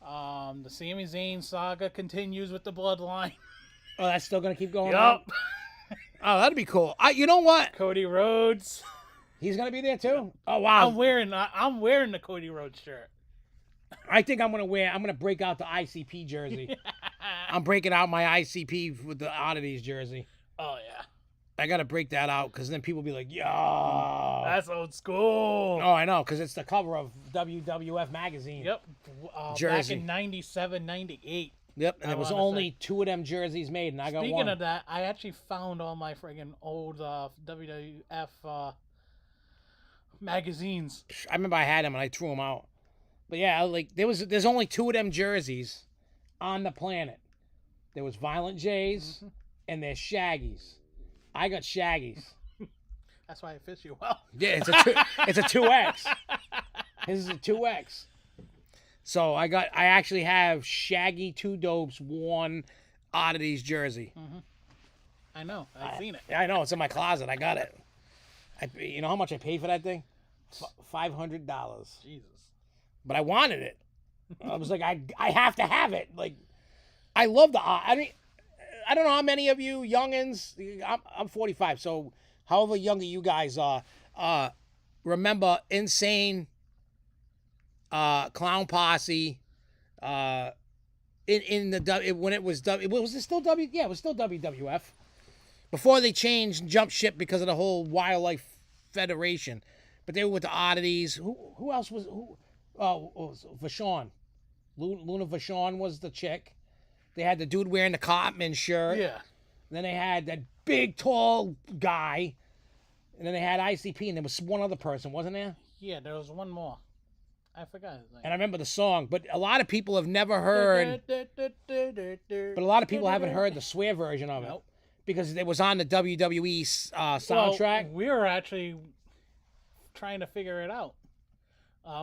S2: The Sami Zayn saga continues with the Bloodline.
S1: Oh, that's still gonna keep going
S2: on?
S1: Oh, that'd be cool. You know what?
S2: Cody Rhodes.
S1: He's gonna be there too. Oh wow!
S2: I'm wearing the Cody Rhodes shirt.
S1: I think I'm gonna break out the ICP jersey. I'm breaking out my ICP with the Oddities jersey.
S2: Oh yeah.
S1: I gotta break that out because then people be like, "Yo,
S2: that's old school."
S1: Oh, I know, because it's the cover of WWF magazine.
S2: Yep.
S1: Jersey.
S2: Back in 97, 98.
S1: Yep, and there was only 2 of them jerseys made, and I got one.
S2: Speaking of that, I actually found all my friggin' old WWF magazines.
S1: I remember I had them and I threw them out. But yeah, like there's only 2 of them jerseys on the planet. There was Violent J's and there's Shaggy's. I got Shaggy's.
S2: That's why it fits you well.
S1: Yeah, it's a 2X. This is a 2X. So I actually have Shaggy 2 Dopes 1 Oddities jersey.
S2: Mm-hmm. I know. I've seen it.
S1: I know. It's in my closet. I got it. You know how much I paid for that thing? $500.
S2: Jesus.
S1: But I wanted it. I was like, I have to have it. Like, I love I mean, I don't know how many of you youngins. I'm 45, so however younger you guys are, remember Insane, Clown Posse, when it was was it still it was still WWF before they changed and jumped ship because of the whole Wildlife Federation. But they were with the Oddities. Who else was who? Oh, Vachon. Luna Vachon was the chick. They had the dude wearing the Cotman shirt.
S2: Yeah.
S1: And then they had that big, tall guy. And then they had ICP, and there was one other person, wasn't there?
S2: Yeah, there was one more. I forgot his name.
S1: And I remember the song, but a lot of people have never heard. But a lot of people haven't heard the swear version of it.
S2: Nope.
S1: Because it was on the WWE soundtrack.
S2: Well, we were actually trying to figure it out.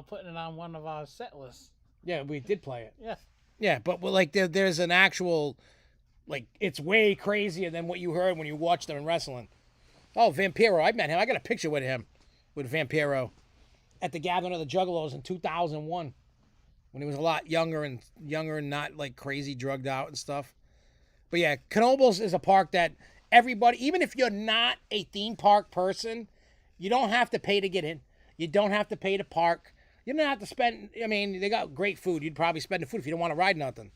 S2: Putting it on one of our set lists.
S1: Yeah, we did play it.
S2: Yeah.
S1: Yeah, but like there's an actual, like, it's way crazier than what you heard when you watched them in wrestling. Oh, Vampiro, I met him. I got a picture with him, with Vampiro, at the Gathering of the Juggalos in 2001, when he was a lot younger and not like crazy drugged out and stuff. But yeah, Knoebels is a park that everybody, even if you're not a theme park person, you don't have to pay to get in. You don't have to pay to park. You don't have to spend, I mean, they got great food. You'd probably spend the food if you don't want to ride nothing.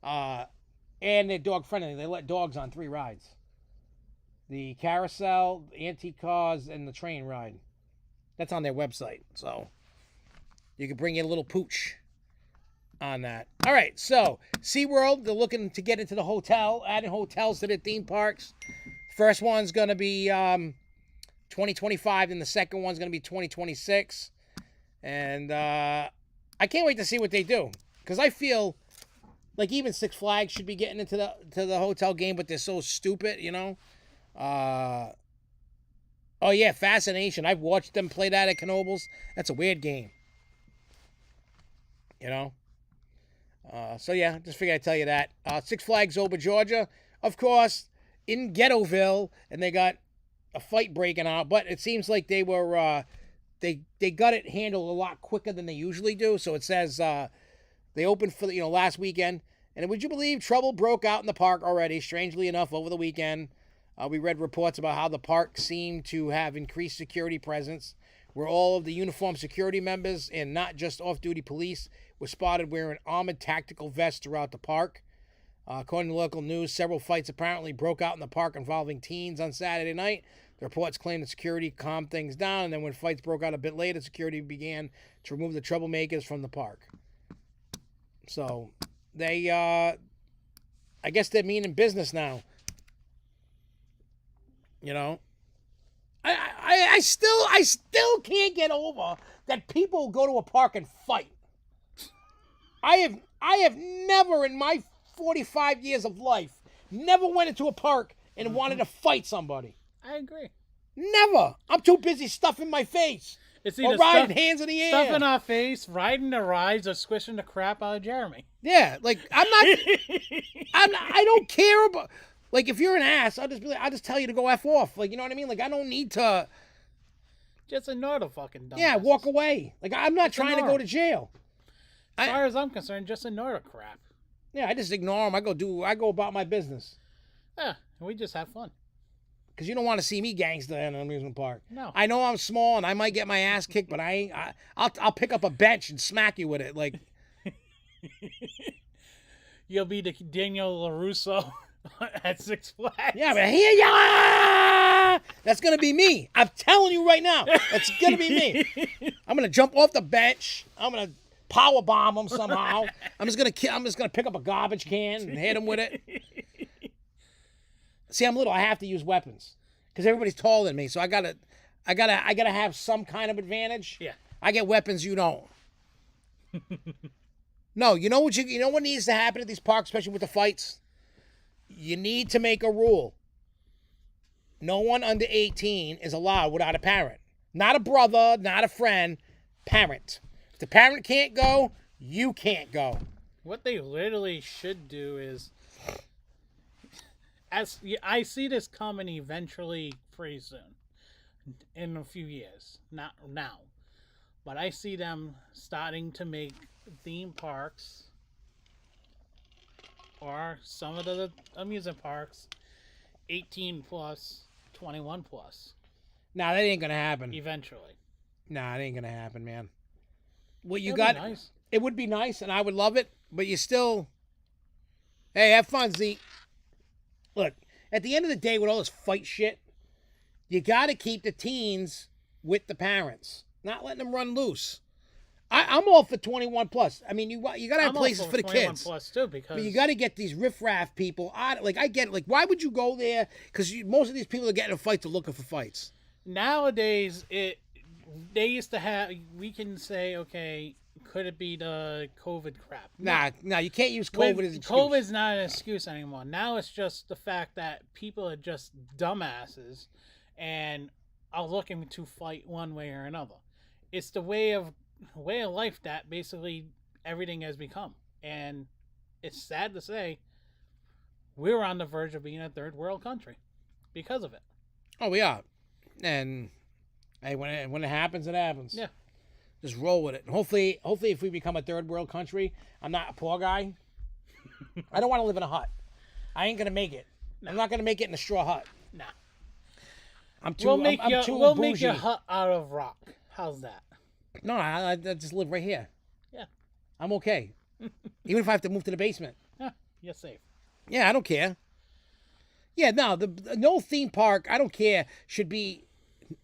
S1: And they're dog friendly. They let dogs on 3 rides. The carousel, the antique cars, and the train ride. That's on their website. So you can bring your little pooch on that. All right, so SeaWorld, they're looking to get into the hotel, adding hotels to their theme parks. First one's going to be 2025, and the second one's going to be 2026. And I can't wait to see what they do, because I feel like even Six Flags should be getting into the hotel game, but they're so stupid, you know. Oh yeah, Fascination. I've watched them play that at Knoebels. That's a weird game, you know. So yeah, just figured I'd tell you that. Six Flags over Georgia, of course, in Ghettoville, and they got a fight breaking out, but it seems like they were they got it handled a lot quicker than they usually do. So it says they opened for last weekend, and would you believe trouble broke out in the park already? Strangely enough, over the weekend, we read reports about how the park seemed to have increased security presence, where all of the uniformed security members and not just off-duty police were spotted wearing armored tactical vests throughout the park. According to local news, several fights apparently broke out in the park involving teens on Saturday night. The reports claim that security calmed things down, and then when fights broke out a bit later, security began to remove the troublemakers from the park. So they, I guess they're meaning business now. You know, I still can't get over that people go to a park and fight. I have never in my 45 years of life never went into a park and wanted to fight somebody.
S2: I agree.
S1: Never. I'm too busy stuffing my face.
S2: It's either
S1: or riding hands in the air.
S2: Stuffing our face, riding the rides, or squishing the crap out of Jeremy.
S1: Yeah, like I don't care about, like, if you're an ass, I'll just tell you to go F off. Like, you know what I mean? Like, I don't need to
S2: just ignore the fucking dumb.
S1: Yeah, walk away. Like, I'm not trying to go to jail.
S2: As far as I'm concerned, just ignore the crap.
S1: Yeah, I just ignore them. I go about my business.
S2: Yeah, we just have fun.
S1: Because you don't want to see me gangster in an amusement park.
S2: No.
S1: I know I'm small and I might get my ass kicked, but I'll pick up a bench and smack you with it. Like,
S2: you'll be the Daniel LaRusso at Six Flags.
S1: Yeah, but here ya! That's gonna be me. I'm telling you right now. That's gonna be me. I'm gonna jump off the bench. I'm gonna power bomb them somehow. I'm just gonna pick up a garbage can and hit them with it. See, I'm little. I have to use weapons because everybody's taller than me. So I gotta have some kind of advantage.
S2: Yeah.
S1: I get weapons you don't. No, you know what needs to happen at these parks, especially with the fights? You need to make a rule. No one under 18 is allowed without a parent. Not a brother, not a friend, parent. If the parent can't go, you can't go.
S2: What they literally should do is, as I see this coming eventually pretty soon, in a few years, not now, but I see them starting to make theme parks or some of the amusement parks 18 plus, 21 plus.
S1: Nah, that ain't gonna happen.
S2: Eventually.
S1: Nah, it ain't gonna happen, man. What you
S2: That'd
S1: got?
S2: be nice.
S1: It would be nice, and I would love it, but you still. Hey, have fun, Zeke. Look, at the end of the day, with all this fight shit, you got to keep the teens with the parents, not letting them run loose. I'm all for 21 plus. I mean, you got to have places for the kids.
S2: Plus too, because
S1: but you got to get these riffraff people out. Like, I get it. Like, why would you go there? Because most of these people are getting in fights are looking for fights.
S2: Nowadays, they used to have. We can say, okay, could it be the COVID crap?
S1: Nah, you can't use COVID as an excuse.
S2: COVID's not an excuse anymore. Now it's just the fact that people are just dumbasses and are looking to fight one way or another. It's the way of life that basically everything has become. And it's sad to say we're on the verge of being a third world country because of it.
S1: Oh, we are. And hey, when it happens, it happens.
S2: Yeah.
S1: Just roll with it. And hopefully, if we become a third world country, I'm not a poor guy. I don't want to live in a hut. I ain't gonna make it. No. I'm not gonna make it in a straw hut.
S2: Nah.
S1: I'm too.
S2: We'll make
S1: bougie.
S2: your hut out of rock. How's that?
S1: No, I just live right here.
S2: Yeah.
S1: I'm okay. Even if I have to move to the basement.
S2: Yeah, you're safe.
S1: Yeah, I don't care. Yeah, no, no theme park, I don't care, should be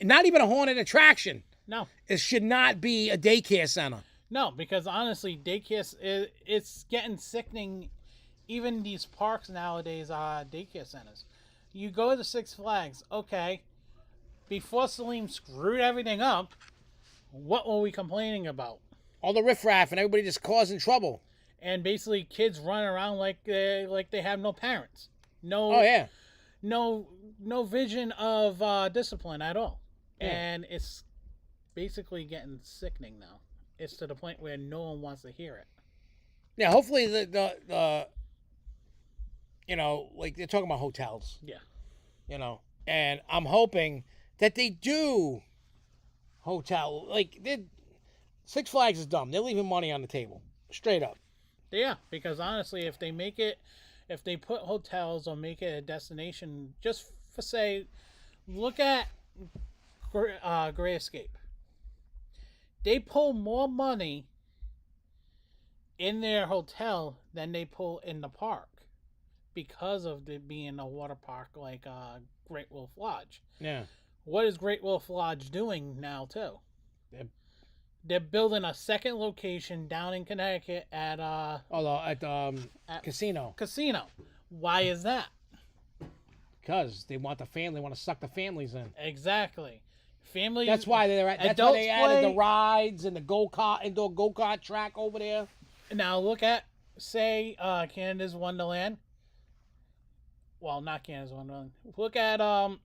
S1: not even a haunted attraction.
S2: No.
S1: It should not be a daycare center.
S2: No, because honestly, daycare, it's getting sickening. Even these parks nowadays are daycare centers. You go to Six Flags, okay, before Salim screwed everything up, what were we complaining about?
S1: All the riffraff and everybody just causing trouble.
S2: And basically kids running around like they have no parents. No.
S1: Oh, yeah.
S2: No vision of discipline at all.
S1: Yeah.
S2: And it's basically getting sickening now. It's to the point where no one wants to hear it.
S1: Yeah, hopefully the you know, like they're talking about hotels.
S2: Yeah.
S1: You know, and I'm hoping that they do hotel, like, Six Flags is dumb. They're leaving money on the table. Straight up.
S2: Yeah, because honestly, if they put hotels or make it a destination, just for say, look at Great Escape. They pull more money in their hotel than they pull in the park because of it being a water park like Great Wolf Lodge.
S1: Yeah.
S2: What is Great Wolf Lodge doing now too? They're building a second location down in Connecticut at
S1: casino.
S2: Casino. Why is that?
S1: Because they want to suck the families in.
S2: Exactly. Families.
S1: That's why they added the rides and the indoor go-kart track over there.
S2: Now look at, say, Canada's Wonderland. Well, not Canada's Wonderland. Look at all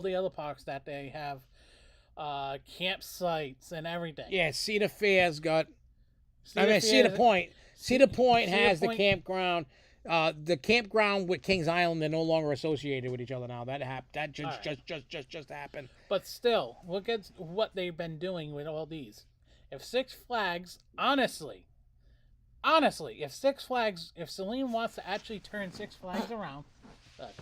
S2: the other parks that they have campsites and everything.
S1: Yeah, Cedar Fair's got. Cedar Point. Cedar Point has the campground. The campground with Kings Island, they're no longer associated with each other now. That just happened.
S2: But still, look at what they've been doing with all these. If Six Flags, honestly, if if Salim wants to actually turn Six Flags around, Christ.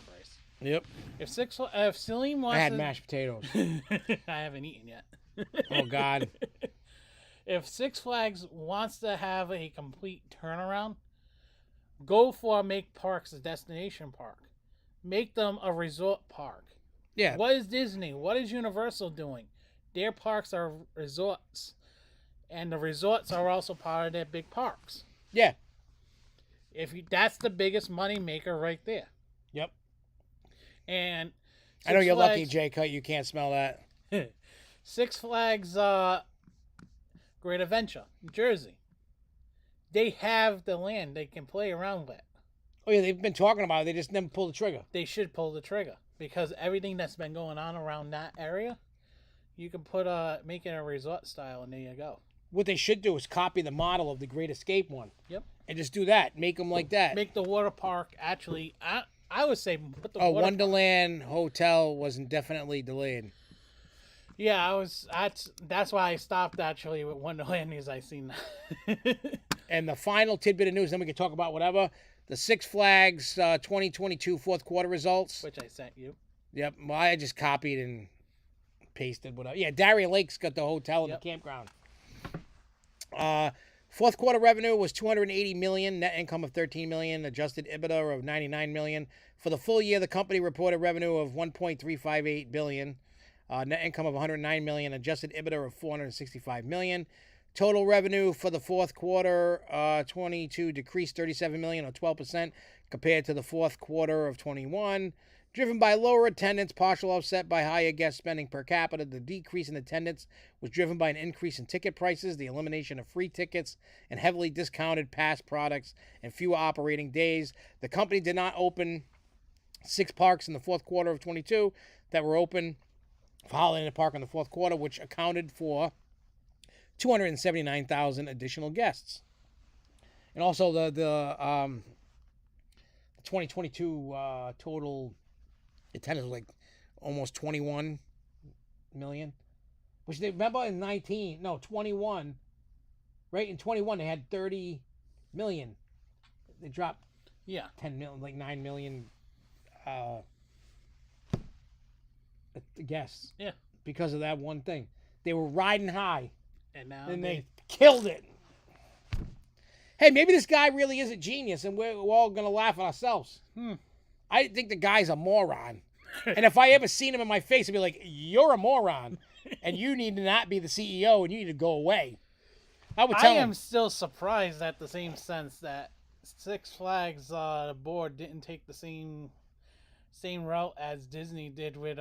S1: Yep.
S2: If Salim wants,
S1: I had mashed potatoes.
S2: I haven't eaten yet.
S1: Oh God.
S2: If Six Flags wants to have a complete turnaround, go for make parks a destination park. Make them a resort park.
S1: Yeah.
S2: What is Disney? What is Universal doing? Their parks are resorts. And the resorts are also part of their big parks.
S1: Yeah.
S2: That's the biggest money maker right there.
S1: Yep.
S2: And
S1: I know you're lucky, Jay Cut. You can't smell that.
S2: Six Flags Great Adventure, New Jersey. They have the land they can play around with.
S1: Oh, yeah, they've been talking about it. They just never pulled the trigger.
S2: They should pull the trigger. Because everything that's been going on around that area, you can make it a resort style, and there you go.
S1: What they should do is copy the model of the Great Escape one.
S2: Yep.
S1: And just do that. Make them like that.
S2: Make the water park actually... I would say put the water
S1: Wonderland Hotel was indefinitely delayed.
S2: Yeah, that's why I stopped actually with Wonderland because I seen that.
S1: And the final tidbit of news, then we can talk about whatever. The Six Flags 2022 fourth quarter results.
S2: Which I sent you.
S1: Yep. Well, I just copied and pasted whatever. Yeah, Darien Lake's got the hotel and the campground. Fourth quarter revenue was $280 million, net income of $13 million, adjusted EBITDA of $99 million. For the full year, the company reported revenue of $1.358 billion, net income of $109 million, adjusted EBITDA of $465 million. Total revenue for the fourth quarter 22 decreased $37 million or 12% compared to the fourth quarter of 21. Driven by lower attendance, partial offset by higher guest spending per capita. The decrease in attendance was driven by an increase in ticket prices, the elimination of free tickets, and heavily discounted pass products, and fewer operating days. The company did not open 6 parks in the fourth quarter of 22 that were open for Holiday Inn Park in the fourth quarter, which accounted for 279,000 additional guests. And also the 2022 total attendance was like almost 21 million. Which they remember in 21, right? In 21 they had 30 million. They dropped 10 million, like 9 million guests.
S2: Yeah.
S1: Because of that one thing. They were riding high.
S2: And now
S1: they killed it. Hey, maybe this guy really is a genius and we're all going to laugh at ourselves. I think the guy's a moron. And if I ever seen him in my face, I'd be like, you're a moron. And you need to not be the CEO and you need to go away. I would tell him.
S2: I am still surprised at the same sense that Six Flags the board didn't take the same route as Disney did with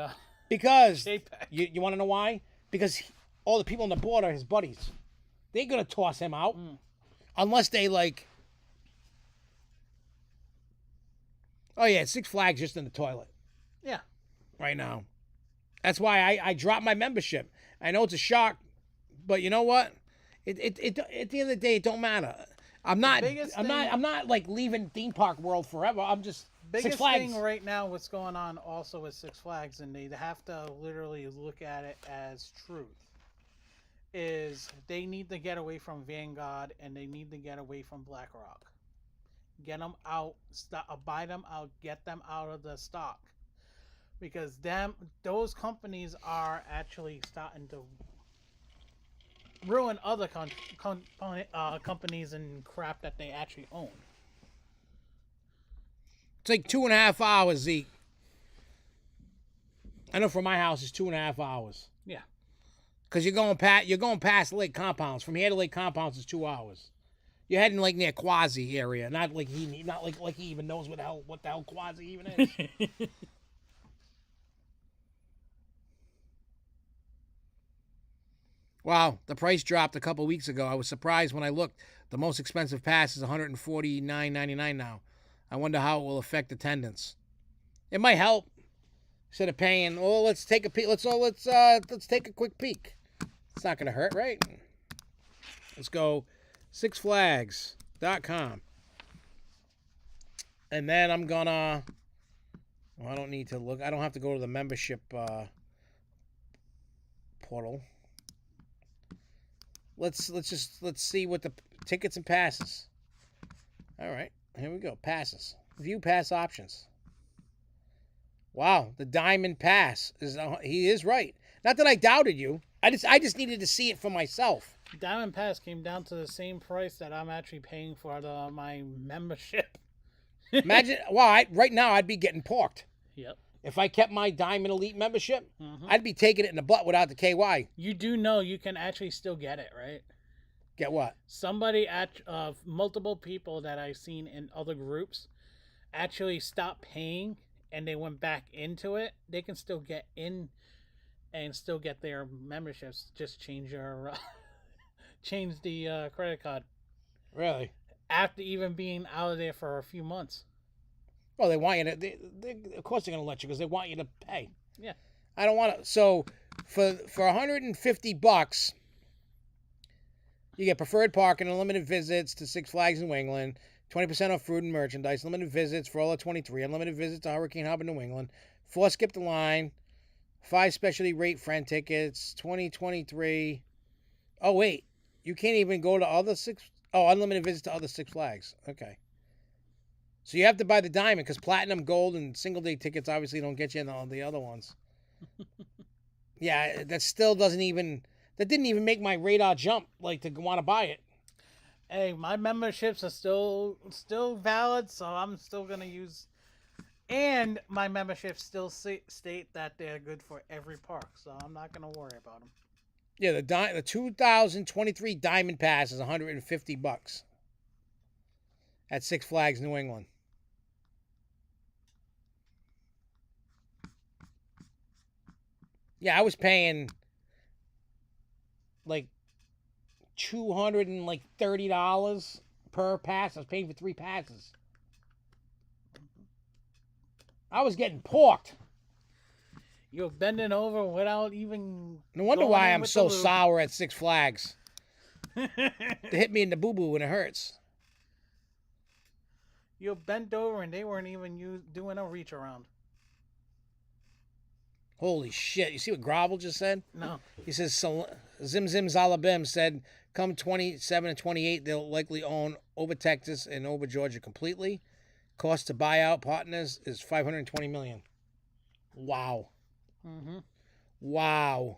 S1: because you want to know why? Because all the people on the board are his buddies. They ain't gonna toss him out unless they like. Oh yeah, Six Flags just in the toilet.
S2: Yeah.
S1: Right now. That's why I dropped my membership. I know it's a shock, but you know what? It at the end of the day, it don't matter. I'm not like leaving theme park world forever. I'm just
S2: biggest
S1: Six Flags.
S2: thing right now. What's going on also with Six Flags, and they have to literally look at it as truth. Is they need to get away from Vanguard and they need to get away from BlackRock. Get them out, buy them out, get them out of the stock, because those companies are actually starting to ruin other companies and crap that they actually own.
S1: It's like 2.5 hours, Zeke. I know from my house it's 2.5 hours.
S2: Yeah.
S1: Because you're going past Lake Compounds. From here to Lake Compounds is 2 hours. You're heading like near Quasi area, not like he even knows what the hell Quasi even is. Wow, the price dropped a couple weeks ago. I was surprised when I looked. The most expensive pass is $149.99 now. I wonder how it will affect attendance. It might help. Instead of paying, let's take a peek. Let's take a quick peek. It's not gonna hurt, right? Let's go sixflags.com. And then I'm gonna I don't need to look. I don't have to go to the membership portal. Let's see what the tickets and passes. All right, here we go. Passes. View pass options. Wow, the Diamond Pass he is right. Not that I doubted you. I just needed to see it for myself.
S2: Diamond Pass came down to the same price that I'm actually paying for my membership.
S1: Imagine, right now I'd be getting porked.
S2: Yep.
S1: If I kept my Diamond Elite membership, I'd be taking it in the butt without the KY.
S2: You do know you can actually still get it, right?
S1: Get what?
S2: Somebody multiple people that I've seen in other groups actually stopped paying and they went back into it. They can still get in and still get their memberships. Just change your change the credit card.
S1: Really?
S2: After even being out of there for a few months.
S1: Well, they want you to. Of course, they're going to let you because they want you to pay.
S2: Yeah.
S1: I don't want to. So, for $150, you get preferred parking, unlimited visits to Six Flags in New England, 20% off food and merchandise, limited visits for all of 23, unlimited visits to Hurricane Hub in New England, 4 skip the line, 5 specialty rate friend tickets, 2023. Oh wait, you can't even go to other unlimited visits to other Six Flags. Okay. So you have to buy the Diamond because Platinum, Gold, and single day tickets obviously don't get you in all the other ones. Yeah, that didn't even make my radar jump like to want to buy it.
S2: Hey, my memberships are still valid, so I'm still gonna use. And my memberships still state that they're good for every park, so I'm not gonna worry about them.
S1: Yeah, the 2023 Diamond Pass is $150 at Six Flags New England. Yeah, I was paying like $230 per pass. I was paying for 3 passes. I was getting porked.
S2: You're bending over without even.
S1: No wonder why I'm so sour at Six Flags. They hit me in the boo-boo when it hurts.
S2: You're bent over and they weren't even doing a reach around.
S1: Holy shit. You see what Grovel just said?
S2: No.
S1: He says, Zim Zim Zalabim said, come 27 and 28, they'll likely own over Texas and over Georgia completely. Cost to buy out partners is $520 million. Wow.
S2: Mm-hmm.
S1: Wow.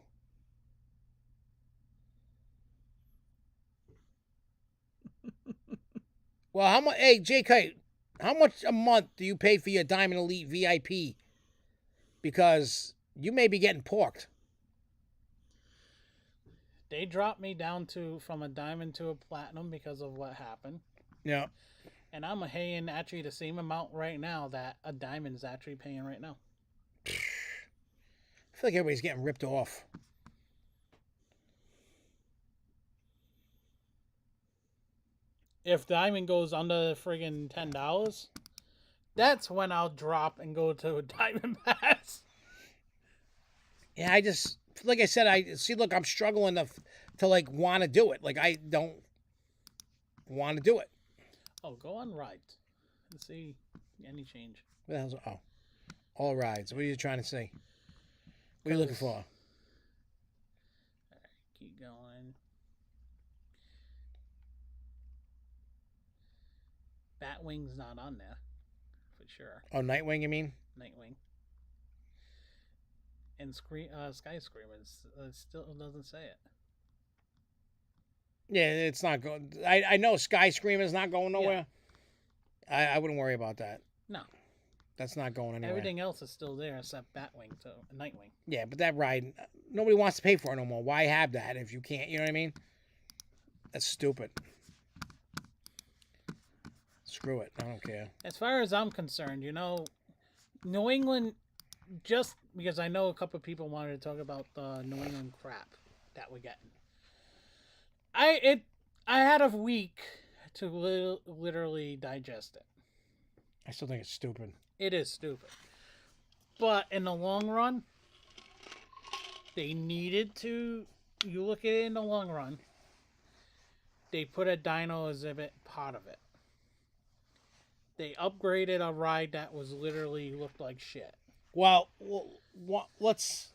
S1: Well, how much? Hey, J Kite, how much a month do you pay for your Diamond Elite VIP? Because you may be getting porked.
S2: They dropped me down from a diamond to a platinum because of what happened.
S1: Yeah.
S2: And I'm paying actually the same amount right now that a diamond is actually paying right now.
S1: I feel like everybody's getting ripped off.
S2: If diamond goes under friggin' $10, that's when I'll drop and go to a diamond pass.
S1: Yeah, I just, like I said, look, I'm struggling to like want to do it. Like, I don't want to do it.
S2: Oh, go on rides and see any change.
S1: What the hell's, oh, all rides. What are you trying to say? What are you looking for?
S2: All right, keep going. Batwing's not on there, for sure.
S1: Oh, Nightwing, you mean?
S2: Nightwing. And Sky Screamers still doesn't say it.
S1: Yeah, it's not going. I know Sky Screamer's not going nowhere. Yeah. I wouldn't worry about that.
S2: No.
S1: That's not going anywhere.
S2: Everything else is still there except Batwing, so Nightwing.
S1: Yeah, but that ride, nobody wants to pay for it no more. Why have that if you can't? You know what I mean? That's stupid. Screw it. I don't care.
S2: As far as I'm concerned, New England, just because I know a couple of people wanted to talk about the New England crap that we're getting. I had a week to literally digest it.
S1: I still think it's stupid.
S2: It is stupid. But in the long run, they needed to, you look at it in the long run, they put a dyno exhibit part of it. They upgraded a ride that was literally looked like shit.
S1: Well, let's...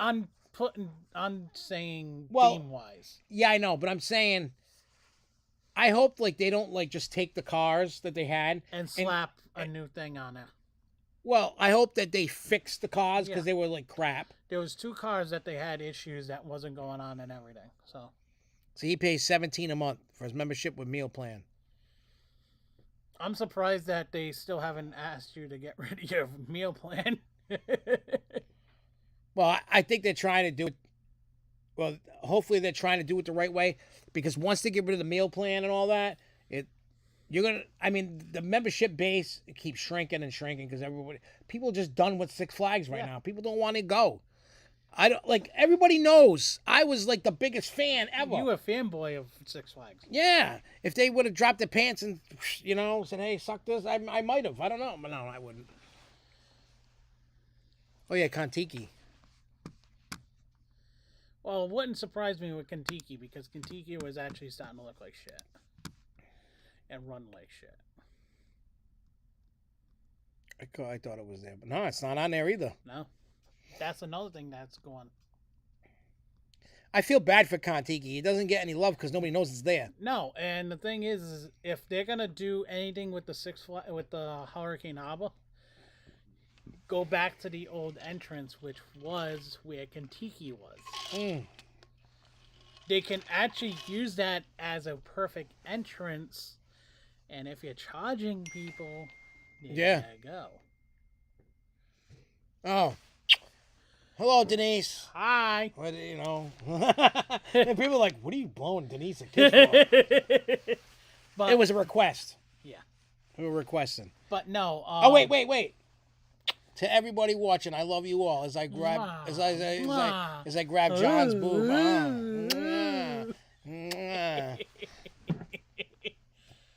S2: I'm saying theme-wise.
S1: Yeah, I know, but I'm saying... I hope they don't just take the cars that they had...
S2: And slap a new thing on it.
S1: Well, I hope that they fix the cars because they were crap.
S2: There was 2 cars that they had issues that wasn't going on and everything. So
S1: he pays $17 a month for his membership with meal plan.
S2: I'm surprised that they still haven't asked you to get rid of your meal plan.
S1: Well, I think they're trying to do it. Well, hopefully they're trying to do it the right way, because once they get rid of the meal plan and all that, the membership base keeps shrinking and shrinking because people are just done with Six Flags right now. People don't want to go. Everybody knows I was the biggest fan ever.
S2: You were a fanboy of Six Flags.
S1: Yeah. If they would have dropped their pants and, said, hey, suck this, I might have. I don't know. But no, I wouldn't. Oh, yeah, Kontiki.
S2: Well, it wouldn't surprise me with Kontiki because Kontiki was actually starting to look like shit. And run like shit.
S1: I thought it was there. But no, it's not on there either.
S2: No. That's another thing that's going.
S1: I feel bad for Kontiki. He doesn't get any love because nobody knows it's there.
S2: No, and the thing is if they're gonna do anything with the Hurricane Harbor, go back to the old entrance, which was where Kontiki was. They can actually use that as a perfect entrance, and if you're charging people, there you go.
S1: Oh. Hello, Denise.
S2: Hi.
S1: What, and people are like, what are you blowing Denise a kiss for? But it was a request.
S2: Yeah.
S1: We were requesting.
S2: But no.
S1: Oh, wait. To everybody watching, I love you all. As I grab, as I grab John's boob.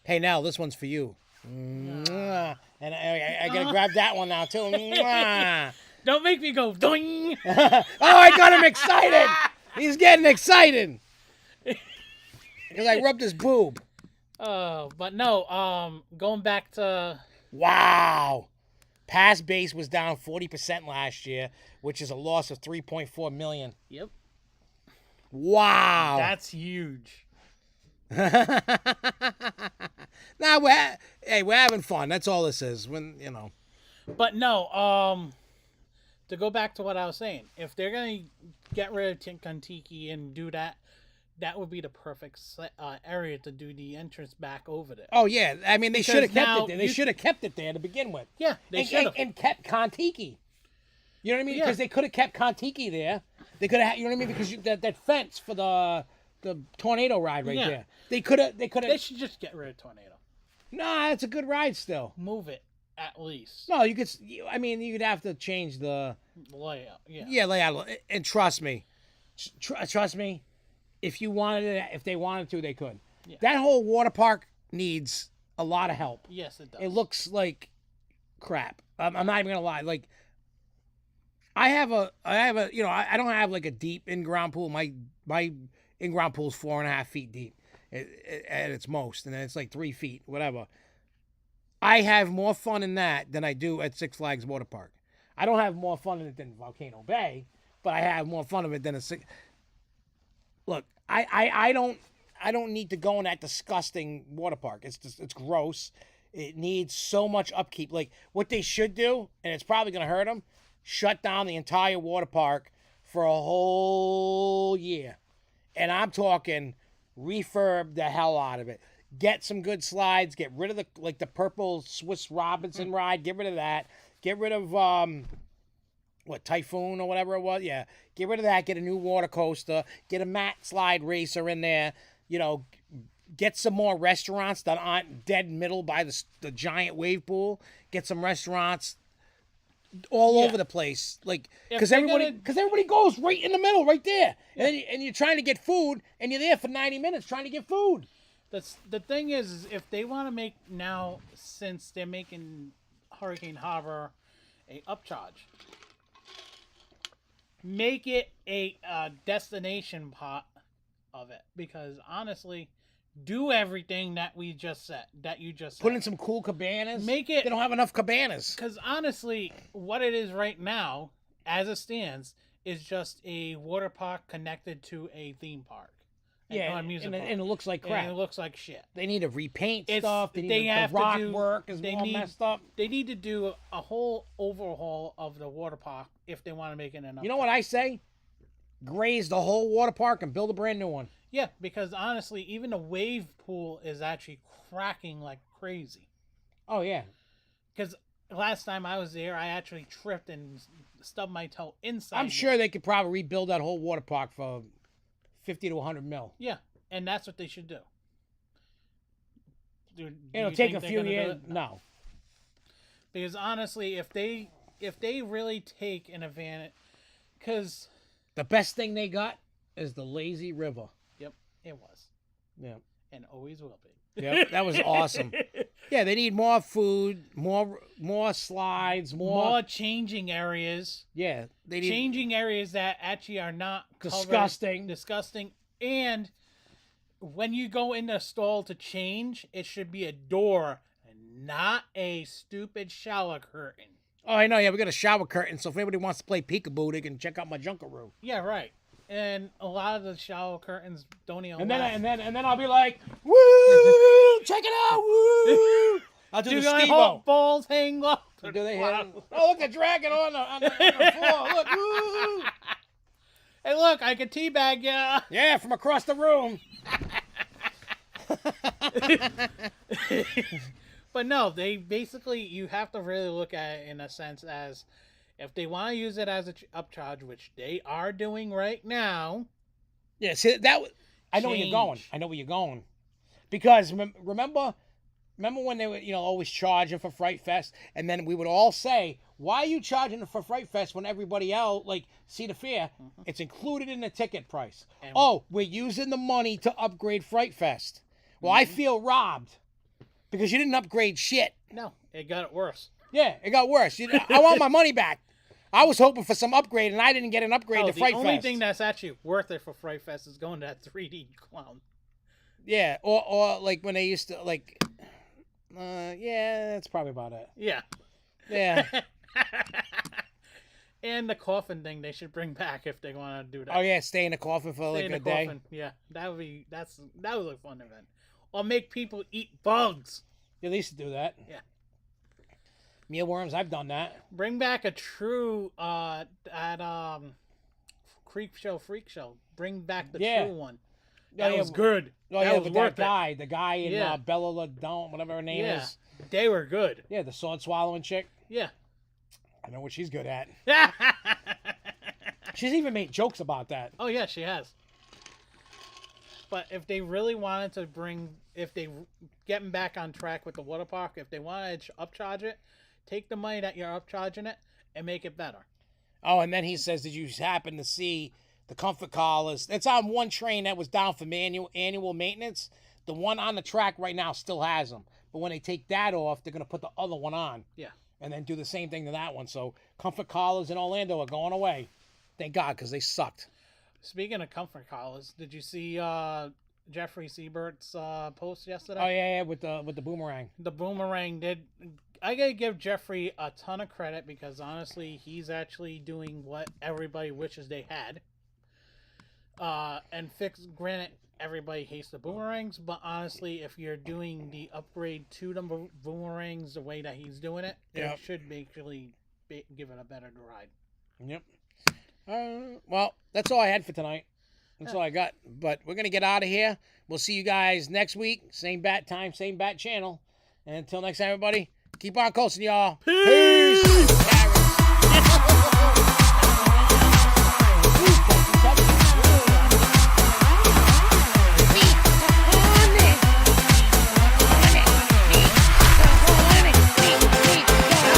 S1: Hey, now this one's for you. And I gotta grab that one now too.
S2: Don't make me go doing.
S1: Oh, I got him excited. He's getting excited because I rubbed his boob.
S2: But no, going back to...
S1: Wow. Pass base was down 40% last year, which is a loss of $3.4 million.
S2: Yep.
S1: Wow.
S2: That's huge.
S1: Nah, we're having fun. That's all this is.
S2: But no, to go back to what I was saying, if they're gonna get rid of Kentucky and do that, that would be the perfect area to do the entrance back over there.
S1: Oh yeah, I mean they should have kept it there. They should have kept it there to begin with.
S2: Yeah, they should have
S1: and kept Kentucky. You know what I mean?
S2: Yeah.
S1: Because they could have kept Kentucky there. They could have, you know what I mean? Because that fence for the tornado ride right there. They could have.
S2: They should just get rid of tornado.
S1: Nah, it's a good ride still.
S2: Move it at least.
S1: No, you could. I mean, you'd have to change the
S2: layout. Yeah.
S1: Yeah, layout. And trust me, trust me. If you wanted it, if they wanted to, they could. Yeah. That whole water park needs a lot of help.
S2: Yes, it does.
S1: It looks like crap. I'm not even gonna lie. Like, I have a, you know, I don't have like a deep in-ground pool. My in-ground pool is 4.5 feet deep at its most, and then it's like 3 feet, whatever. I have more fun in that than I do at Six Flags Water Park. I don't have more fun in it than Volcano Bay, but I have more fun of it than a Six. Look, I don't need to go in that disgusting water park. It's gross. It needs so much upkeep. Like, what they should do, and it's probably going to hurt them, shut down the entire water park for a whole year. And I'm talking refurb the hell out of it. Get some good slides. Get rid of the purple Swiss Robinson ride. Get rid of that. Get rid of Typhoon or whatever it was. Yeah, get rid of that. Get a new water coaster. Get a mat slide racer in there. You know, get some more restaurants that aren't dead middle by the giant wave pool. Get some restaurants all over the place, like, because everybody goes right in the middle, right there, and you're trying to get food, and you're there for 90 minutes trying to get food.
S2: The thing is if they want to make now, since they're making Hurricane Harbor a upcharge, make it a destination part of it, because honestly, do everything that you just said.
S1: Put in some cool cabanas.
S2: Make it.
S1: They don't have enough cabanas.
S2: Because honestly, what it is right now, as it stands, is just a water park connected to a theme park.
S1: And it looks like crap.
S2: And it looks like shit.
S1: They need to repaint stuff. The rock work is all messed up.
S2: They need to do a whole overhaul of the water park if they want to make it enough.
S1: You know what I say? Graze the whole water park and build a brand new one.
S2: Yeah, because honestly, even the wave pool is actually cracking like crazy.
S1: Oh, yeah.
S2: Because last time I was there, I actually tripped and stubbed my toe inside.
S1: I'm sure they could probably rebuild that whole water park for 50 to 100 mil.
S2: Yeah, and that's what they should do.
S1: It'll take a few years. No.
S2: Because honestly, if they really take an advantage, because
S1: the best thing they got is the lazy river.
S2: Yep, it was.
S1: Yeah,
S2: and always will be.
S1: Yep, that was awesome. Yeah, they need more food, more slides, more
S2: changing areas.
S1: Yeah, they need
S2: changing areas that actually are not
S1: disgusting.
S2: Disgusting. And when you go in the stall to change, it should be a door and not a stupid shower curtain.
S1: Oh, I know. Yeah, we got a shower curtain, so if anybody wants to play peekaboo, they can check out my Junkaroo.
S2: Yeah, right. And a lot of the shower curtains don't even.
S1: And then I'll be like, woo! Check it out, woo! I'll do the Steve-O.
S2: Balls hang low.
S1: Do they hit? Oh, look, they're dragging on the floor. Look, woo!
S2: Hey, look, I can teabag ya.
S1: Yeah, from across the room.
S2: But no, they basically, you have to really look at it in a sense as, if they want to use it as an upcharge, which they are doing right now.
S1: Yeah, see, I know where you're going. I know where you're going. Because remember when they were, always charging for Fright Fest, and then we would all say, why are you charging for Fright Fest when everybody else, like, see the fair? Mm-hmm. It's included in the ticket price. And we're using the money to upgrade Fright Fest. Well, I feel robbed because you didn't upgrade shit.
S2: No, it got worse.
S1: Yeah, it got worse. I want my money back. I was hoping for some upgrade, and I didn't get an upgrade to Fright Fest.
S2: The only thing that's actually worth it for Fright Fest is going to that 3D clown.
S1: Yeah, or like when they used to like. Yeah, that's probably about it.
S2: Yeah.
S1: Yeah.
S2: And the coffin thing they should bring back if they want to do that.
S1: Oh yeah, stay in the coffin for like a day.
S2: Yeah, that was a fun event. Or make people eat bugs.
S1: Yeah, they used to do that.
S2: Yeah.
S1: Mealworms, I've done that.
S2: Bring back a true Freak Show. Bring back the true one. That was good.
S1: Oh,
S2: that
S1: yeah,
S2: was
S1: worth that the guy in
S2: yeah.
S1: Bella Ladon, whatever her name is.
S2: They were good.
S1: Yeah, the sword swallowing chick.
S2: Yeah.
S1: I know what she's good at. She's even made jokes about that.
S2: Oh, yeah, she has. But if they really wanted to if they get them back on track with the water park, if they wanted to upcharge it, take the money that you're upcharging it and make it better.
S1: Oh, and then he says, did you happen to see the comfort collars? It's on one train that was down for annual maintenance. The one on the track right now still has them. But when they take that off, they're going to put the other one on.
S2: Yeah. And
S1: then do the same thing to that one. So comfort collars in Orlando are going away. Thank God, because they sucked.
S2: Speaking of comfort collars, did you see Jeffrey Siebert's post yesterday?
S1: Oh, yeah, with the boomerang.
S2: The boomerang did. I got to give Jeffrey a ton of credit because, honestly, he's actually doing what everybody wishes they had. Granted, everybody hates the boomerangs, but honestly, if you're doing the upgrade to the boomerangs the way that he's doing it, it should actually give it a better ride.
S1: Yep. Well, that's all I had for tonight. That's all I got. But we're going to get out of here. We'll see you guys next week. Same bat time, same bat channel. And until next time, everybody, keep on coasting, y'all.
S2: Peace.
S1: Peace.